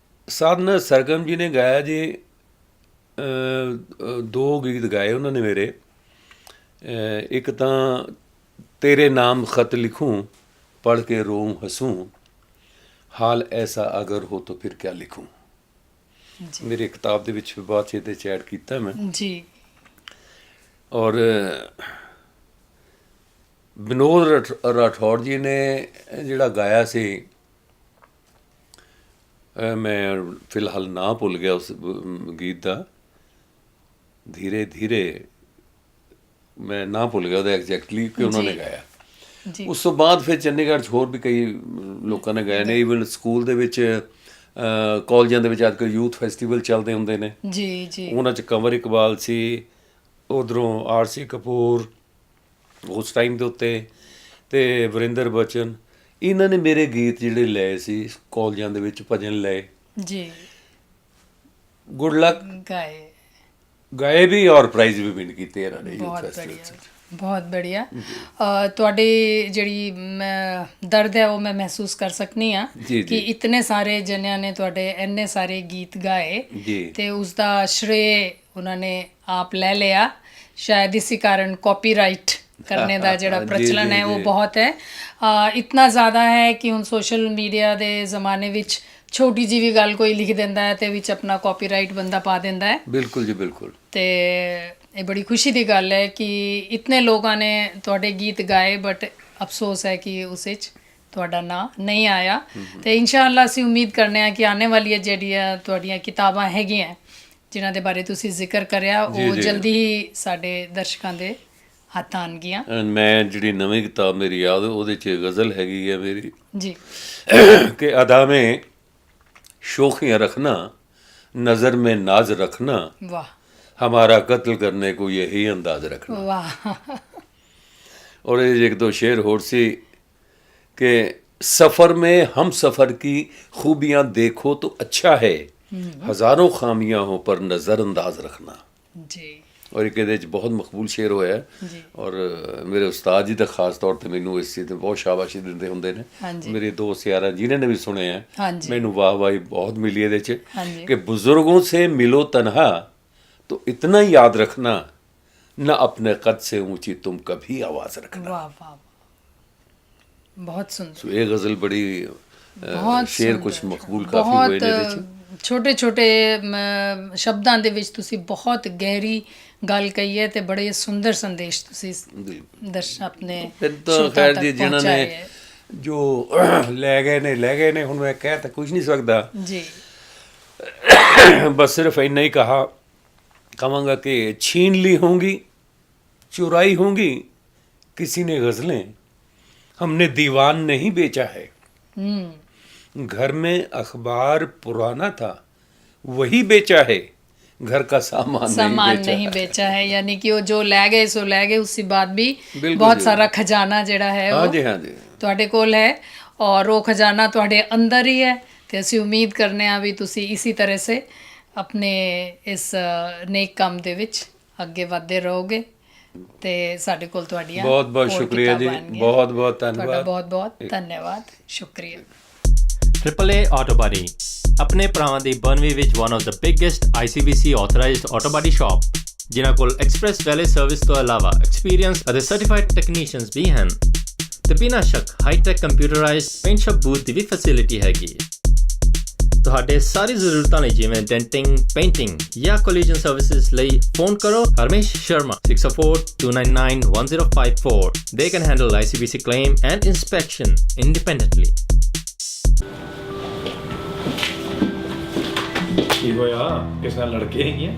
ਸਾਧਨਾ ਸਰਗਮ ਜੀ ਨੇ ਗਾਇਆ ਜੀ 2 ਗੀਤ ਗਾਏ ਉਹਨਾਂ ਨੇ ਮੇਰੇ। ਇੱਕ ਤਾਂ ਤੇਰੇ ਨਾਮ ਖਤ ਲਿਖੂं ਪੜ੍ਹ ਕੇ ਰੋਮ ਹਸੂं, ਹਾਲ ਐਸਾ ਅਗਰ ਹੋ ਤਾਂ ਫਿਰ ਕਿਆ ਲਿਖੂं। ਜੀ ਮੇਰੀ ਕਿਤਾਬ ਦੇ ਵਿੱਚ ਬਾਅਦ 'ਚ ਇਹਦੇ 'ਚ ਐਡ ਕੀਤਾ ਮੈਂ। ਜੀ ਔਰ ਵਿਨੋਦ ਰਾਠੌਰ ਜੀ ਨੇ ਜਿਹੜਾ ਗਾਇਆ ਸੀ, ਮੈਂ ਫਿਲਹਾਲ ਨਾਂ ਭੁੱਲ ਗਿਆ ਉਸ ਗੀਤ ਦਾ, ਧੀਰੇ ਧੀਰੇ, ਮੈਂ ਨਾਂ ਭੁੱਲ ਗਿਆ ਉਹਦਾ ਐਗਜ਼ੈਕਟਲੀ ਕਿ ਉਹਨਾਂ ਨੇ ਜੀ। ਗਾਇਆ। ਜੀ ਉਸ ਤੋਂ ਬਾਅਦ ਫਿਰ ਚੰਡੀਗੜ੍ਹ 'ਚ ਹੋਰ ਵੀ ਕਈ ਲੋਕਾਂ ਨੇ ਗਾਏ ਨੇ। ਈਵਨ ਸਕੂਲ ਦੇ ਵਿੱਚ, ਕਾਲਜਾਂ ਦੇ ਵਿੱਚ ਅੱਜ ਕੱਲ੍ਹ ਯੂਥ ਫੈਸਟੀਵਲ ਚੱਲਦੇ ਹੁੰਦੇ ਨੇ, ਜੀ ਜੀ ਉਹਨਾਂ 'ਚ ਕੰਵਰ ਇਕਬਾਲ ਸੀ, ਉਧਰੋਂ ਆਰ.ਸੀ. ਕਪੂਰ ਉਸ ਟਾਈਮ ਦੇ ਉੱਤੇ, ਤੇ ਵਰਿੰਦਰ ਬਚਨ। ਇਹਨਾਂ ਨੇ ਮੇਰੇ ਗੀਤ ਜਿਹੜੇ ਲਏ ਸੀ ਕਾਲਜਾਂ ਦੇ ਵਿੱਚ, ਭਜਨ ਲਏ। ਜੀ ਗੁੱਡ ਲੱਕ ਗਾਏ ਵੀ ਔਰ ਪ੍ਰਾਈਜ਼ ਵੀ ਵਿਨ ਕੀਤੇ ਇਹਨਾਂ ਨੇ ਯੂਥ ਬਹੁਤ ਫੈਸਟੀਵਲ ਬੜੀਆ, 'ਚ। ਬਹੁਤ ਬੜੀਆ। ਤੁਹਾਡੀ ਜਿਹੜੀ ਮੈਂ ਦਰਦ ਹੈ ਉਹ ਮੈਂ ਮਹਿਸੂਸ ਕਰ ਸਕਨੀ ਆ ਜੀ, ਕਿ ਜੀ। ਇਤਨੇ ਸਾਰੇ ਜਨਿਆਂ ਨੇ ਤੁਹਾਡੇ ਇੰਨੇ ਸਾਰੇ ਗੀਤ ਗਾਏ ਜੀ। ਤੇ ਉਸ ਦਾ ਸ਼੍ਰੇ ਉਹਨਾਂ ਨੇ ਆਪ ਲੈ ਲਿਆ। ਸ਼ਾਇਦ ਇसी ਕਾਰਨ ਕਾਪੀਰਾਈਟ ਕਰਨੇ ਦਾ ਜਿਹੜਾ ਜੀ, ਪ੍ਰਚਲਨ ਜੀ, ਹੈ ਉਹ ਜੀ। ਬਹੁਤ ਹੈ। ਇਤਨਾ ਜ਼ਿਆਦਾ ਹੈ ਕਿ ਹੁਣ ਸੋਸ਼ਲ ਮੀਡੀਆ ਦੇ ਜ਼ਮਾਨੇ ਵਿੱਚ ਛੋਟੀ ਜਿਹੀ ਵੀ ਗੱਲ ਕੋਈ ਲਿਖ ਦਿੰਦਾ ਹੈ ਤੇ ਵਿੱਚ ਆਪਣਾ ਕਾਪੀਰਾਈਟ ਬੰਦਾ ਪਾ ਦਿੰਦਾ ਹੈ। ਬਿਲਕੁਲ ਜੀ, ਬਿਲਕੁਲ। ਤੇ ਇਹ ਬੜੀ ਖੁਸ਼ੀ ਦੀ ਗੱਲ ਹੈ ਕਿ ਇਤਨੇ ਲੋਕਾਂ ਨੇ ਤੁਹਾਡੇ ਗੀਤ ਗਾਏ, ਬਟ ਅਫਸੋਸ ਹੈ ਕਿ ਉਸ ਵਿੱਚ ਤੁਹਾਡਾ ਨਾਂ ਨਹੀਂ ਆਇਆ। ਤੇ ਇਨਸ਼ਾਅੱਲਾ ਅਸੀਂ ਉਮੀਦ ਕਰਨੇ ਆ ਕਿ ਆਉਣ ਵਾਲੀਆਂ ਜਿਹੜੀਆਂ ਤੁਹਾਡੀਆਂ ਕਿਤਾਬਾਂ ਹੈਗੀਆਂ ਜਿਨ੍ਹਾਂ ਦੇ ਬਾਰੇ ਤੁਸੀਂ ਜ਼ਿਕਰ ਕਰਿਆ, ਜੀ, ਉਹ ਜੀ। ਜਲਦੀ ਹੀ ਸਾਡੇ ਦਰਸ਼ਕਾਂ ਦੇ ਹੱਥ ਆਉਣਗੀਆਂ। ਮੈਂ ਜਿਹੜੀ ਨਵੀਂ ਕਿਤਾਬ ਮੇਰੀ ਯਾਦ, ਉਹਦੇ 'ਚ ਗਜ਼ਲ ਹੈਗੀ ਹੈ ਮੇਰੀ ਜੀ कि अदा में शोखियाँ रखना, नज़र में नाज रखना, ਵਾਹ हमारा कत्ल करने को यही अंदाज रखना। ਵਾਹ और ये 1-2 शेर और सी कि सफ़र में हम सफ़र की खूबियाँ देखो तो अच्छा है, हज़ारों खामियाँ हो पर नज़रअंदाज रखना। ਜੀ और एक ਇਹਦੇ 'ਚ ਬਹੁਤ ਮਕਬੂਲ ਸ਼ੇਰ ਹੋਇਆ ਜੀ। ਔਰ ਮੇਰੇ ਉਸਤਾਦ ਜੀ ਤਾਂ ਖਾਸ ਤੌਰ ਤੇ ਮੈਨੂੰ ਇਸ ਚੀਜ਼ ਤੇ ਬਹੁਤ ਸ਼ਾਬਾਸ਼ੀ ਦਿੰਦੇ ਹੁੰਦੇ ਨੇ। ਹਾਂਜੀ। ਮੇਰੇ ਦੋਸਤ ਯਾਰਾਂ ਜਿਨ੍ਹਾਂ ਨੇ ਵੀ ਸੁਣੇ ਆ, ਹਾਂਜੀ। ਮੈਨੂੰ ਵਾਹ-ਵਾਹੀ ਬਹੁਤ ਮਿਲੀ ਇਹਦੇ 'ਚ ਹਾਂਜੀ। ਕਿ बुजुर्गों से मिलो तन्हा तो इतना याद रखना, न अपने कद से ऊंची तुम कभी आवाज़ रखना। ਵਾਹ ਵਾਹ ਬਹੁਤ ਸੁੰਦਰ, ਸੋ ਇਹ ਗਜ਼ਲ ਬੜੀ ਬਹੁਤ ਸ਼ੇਰ ਸੁੰਦਰ, ਕੁਝ ਮਕਬੂਲ ਕਾਫੀ ਹੋਏ ਨੇ ਇਹਦੇ 'ਚ। ਛੋਟੇ ਛੋਟੇ ਸ਼ਬਦਾਂ ਦੇ ਵਿੱਚ ਤੁਸੀਂ ਬਹੁਤ ਗਹਿਰੀ ਗੱਲ ਕਹੀ ਹੈ ਤੇ ਬੜੇ ਸੁੰਦਰ ਸੰਦੇਸ਼ ਤੁਸੀਂ ਦਰਸ਼ਕ ਆਪਣੇ ਫਿਰ ਤਾਂ ਸ਼ਰੋਤਾ ਖੈਰ ਤੱਕ ਜੀ ਜਿਨ੍ਹਾਂ ਪਹੁੰਚਾਏ ਨੇ ਹੈ। ਜੋ ਲੈ ਗਏ ਨੇ, ਹੁਣ ਮੈਂ ਕਹਿ ਤਾਂ ਕੁਝ ਨਹੀਂ ਸਕਦਾ। ਜੀ बस सिर्फ इतना ही कहूँगा कि छीन ली होंगी, चुराई होंगी किसी ने गज़लें, हमने दीवान नहीं बेचा है। घर में अखबार पुराना था वही बेचा है, घर का सामान नहीं बेचा है। यानी कि वो जो ले गए सो ले गए, उसके बाद भी बहुत सारा खजाना ਜਿਹੜਾ ਹੈ हाँ जी, हाँ जी, ਤੁਹਾਡੇ ਕੋਲ ਹੈ ਔਰ ਉਹ ਖਜ਼ਾਨਾ ਤੁਹਾਡੇ ਅੰਦਰ ਹੀ ਹੈ। ਤੇ ਅਸੀਂ ਉਮੀਦ ਕਰਨੇ ਆ ਵੀ ਤੁਸੀਂ ਇਸੇ ਤਰ੍ਹਾਂ ਸੇ ਆਪਣੇ ਇਸ ਨੇਕ ਕੰਮ ਦੇ ਵਿੱਚ ਅੱਗੇ ਵਧਦੇ ਰਹੋਗੇ ਤੇ ਸਾਡੇ ਕੋਲ ਤੁਹਾਡੀਆਂ बहुत बहुत ਹੋਰ शुक्रिया जी, ਕਿਤਾਬਾਂ ਆਉਣਗੀਆਂ। बहुत बहुत ਤੁਹਾਡਾ धन्यवाद। ਬਹੁਤ ਬਹੁਤ ਧੰਨਵਾਦ, ਸ਼ੁਕਰੀਆ। AAA Auto Body ਆਪਣੇ ਭਰਾਵਾਂ ਦੀ ਬਰਨਵੀ ਵਿੱਚ one of the biggest ICBC authorised auto body shop, ਜਿਨ੍ਹਾਂ ਕੋਲ ਐਕਸਪ੍ਰੈਸ ਵੈਲੇ ਸਰਵਿਸ ਤੋਂ ਇਲਾਵਾ ਐਕਸਪੀਰੀਅੰਸ ਅਤੇ ਸਰਟੀਫਾਈਡ ਟੈਕਨੀਸ਼ੀਅਨਸ ਵੀ ਹਨ ਤੇ ਬਿਨਾਂ ਸ਼ੱਕ hi tech computerised paint shop booth ਦੀ ਵੀ ਫੈਸਿਲਿਟੀ ਹੈਗੀ। ਤੁਹਾਡੇ ਸਾਰੀ ਜ਼ਰੂਰਤਾਂ ਲਈ ਜਿਵੇਂ ਡੈਂਟਿੰਗ, ਪੇਂਟਿੰਗ ਜਾਂ ਕੋਲੀਜਨ ਸਰਵਿਸਿਜ਼ ਲਈ ਫੋਨ ਕਰੋ Harmesh Sharma 6042991054. They can handle ICBC claim and inspection independently. ਕੀ ਹੋਇਆ? ਕਿਸ ਨਾਲ ਲੜਕੇ ਹੈਗੀਆਂ?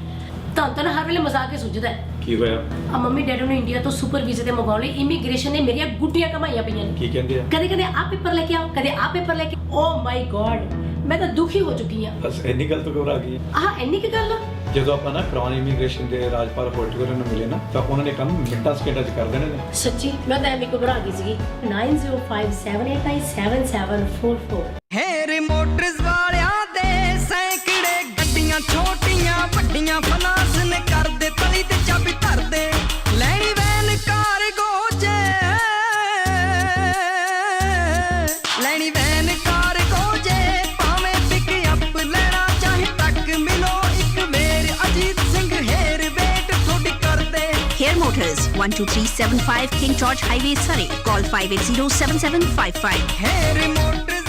ਤਾਂ ਹਰ ਵੇਲੇ ਮਜ਼ਾਕ ਹੀ ਸੁਝਦਾ ਹੈ। ਕੀ ਹੋਇਆ? ਆ ਮੰਮੀ ਡੈਡੀ ਨੂੰ ਇੰਡੀਆ ਤੋਂ ਸੁਪਰ ਵੀਜ਼ੇ ਤੇ ਮੰਗਾਉਣ ਲਈ ਇਮੀਗ੍ਰੇਸ਼ਨ ਨੇ ਮੇਰੀਆਂ ਗੁੱਡੀਆਂ ਕਮਾਈਆਂ ਪਈਆਂ ਨੇ। ਕੀ ਕਹਿੰਦੇ ਆ? ਕਦੇ ਕਦੇ ਆ ਪੇਪਰ ਲੈ ਕੇ ਆਓ, ਕਦੇ ਆ ਪੇਪਰ ਲੈ ਕੇ। ਓ ਮਾਈ ਗॉड, ਮੈਂ ਤਾਂ ਦੁਖੀ ਹੋ ਚੁੱਕੀ ਆ। ਬਸ ਇੰਨੀ ਗੱਲ ਤੋਂ ਘਬਰਾ ਗਈ? ਇੰਨੀ ਕੀ ਗੱਲ ਆ? ਜਦੋਂ ਆਪਾਂ ਨਾ ਕਰਾਉਨ ਇਮੀਗ੍ਰੇਸ਼ਨ ਦੇ ਰਾਜਪਾਲ ਹੋਟਲ ਨੂੰ ਮਿਲੇ ਨਾ ਤਾਂ ਉਹਨਾਂ ਨੇ ਕੰਮ ਮਿੰਟਾਂ ਸਕਿੰਟਾਂ 'ਚ ਕਰ ਦੇਣੇ ਨੇ। ਸੱਚੀ ਮੈਂ ਤਾਂ ਐਵੇਂ ਘਬਰਾ ਗਈ ਸੀਗੀ। 9057897744 ਹੈਰ ਮੋਟਰਸ ਵਾਲਿਆਂ ਦੇ ਸੈਂਕੜੇ ਗੱਡੀਆਂ ਛੋਟੀਆਂ ਵੱਡੀਆਂ ਫਨਾਸ ਨੇ ਕਰਦੇ ਤਲੀ ਤੇ ਚਾਬੀ ਧਰਦੇ ਲੈਣੀ ਵੈਨ ਕਾਰਗੋ ਜੇ ਲੈਣੀ ਵੈਨ ਕਾਰਗੋ ਜੇ ਭਾਵੇਂ ਪਿਕ ਅਪ ਲੈਣਾ ਚਾਹੇ ਟੱਕ ਮਿਲੋ ਇੱਕ ਮੇਰ ਅਜੀਤ ਸਿੰਘ ਹੈਰ ਵੇਟ ਥੋੜੀ ਕਰਦੇ। Hair Motors, 12375 King George Highway, Surrey. Call 580-7755. ਹੈਰ motors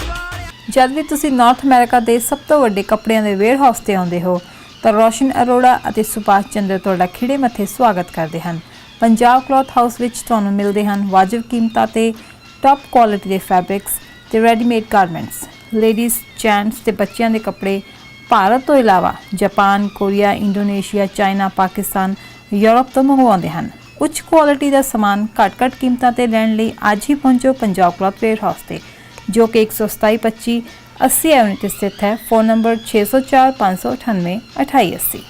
ਜਦ ਵੀ ਤੁਸੀਂ ਨਾਰਥ ਅਮਰੀਕਾ ਦੇ ਸਭ ਤੋਂ ਵੱਡੇ ਕੱਪੜਿਆਂ ਦੇ ਵੇਅਰ ਹਾਊਸ ਤੇ ਆਉਂਦੇ ਹੋ ਤਾਂ ਰੋਸ਼ਨ ਅਰੋੜਾ ਅਤੇ ਸੁਭਾਸ਼ ਚੰਦਰ ਤੁਹਾਡਾ ਖਿੜੇ ਮੱਥੇ ਸਵਾਗਤ ਕਰਦੇ ਹਨ। ਪੰਜਾਬ ਕਲੌਥ ਹਾਊਸ ਵਿੱਚ ਤੁਹਾਨੂੰ ਮਿਲਦੇ ਹਨ ਵਾਜਬ ਕੀਮਤਾਂ ਤੇ ਟੌਪ ਕੁਆਲਿਟੀ ਦੇ ਫੈਬਰਿਕਸ ਤੇ ਰੈਡੀਮੇਡ ਗਾਰਮੈਂਟਸ। ਲੇਡੀਜ਼, ਜੈਂਟਸ ਤੇ ਬੱਚਿਆਂ ਦੇ ਕੱਪੜੇ ਭਾਰਤ ਤੋਂ ਇਲਾਵਾ Japan, Korea, Indonesia, China, Pakistan, Europe ਤੋਂ ਮੰਗਵਾਉਂਦੇ ਹਨ। ਉੱਚ ਕੁਆਲਿਟੀ ਦਾ ਸਮਾਨ ਘੱਟ ਕਿਮਤਾਂ ਤੇ ਲੈਣ ਲਈ ਅੱਜ ਹੀ ਪਹੁੰਚੋ ਪੰਜਾਬ ਕਲੌਥ ਵੇਅਰ ਹਾਊਸ ਤੇ, ਜੋ ਕਿ 12725 80 ਐਵਨਿਊ ਤੇ ਸਥਿਤ ਹੈ। Phone number 604598 2880।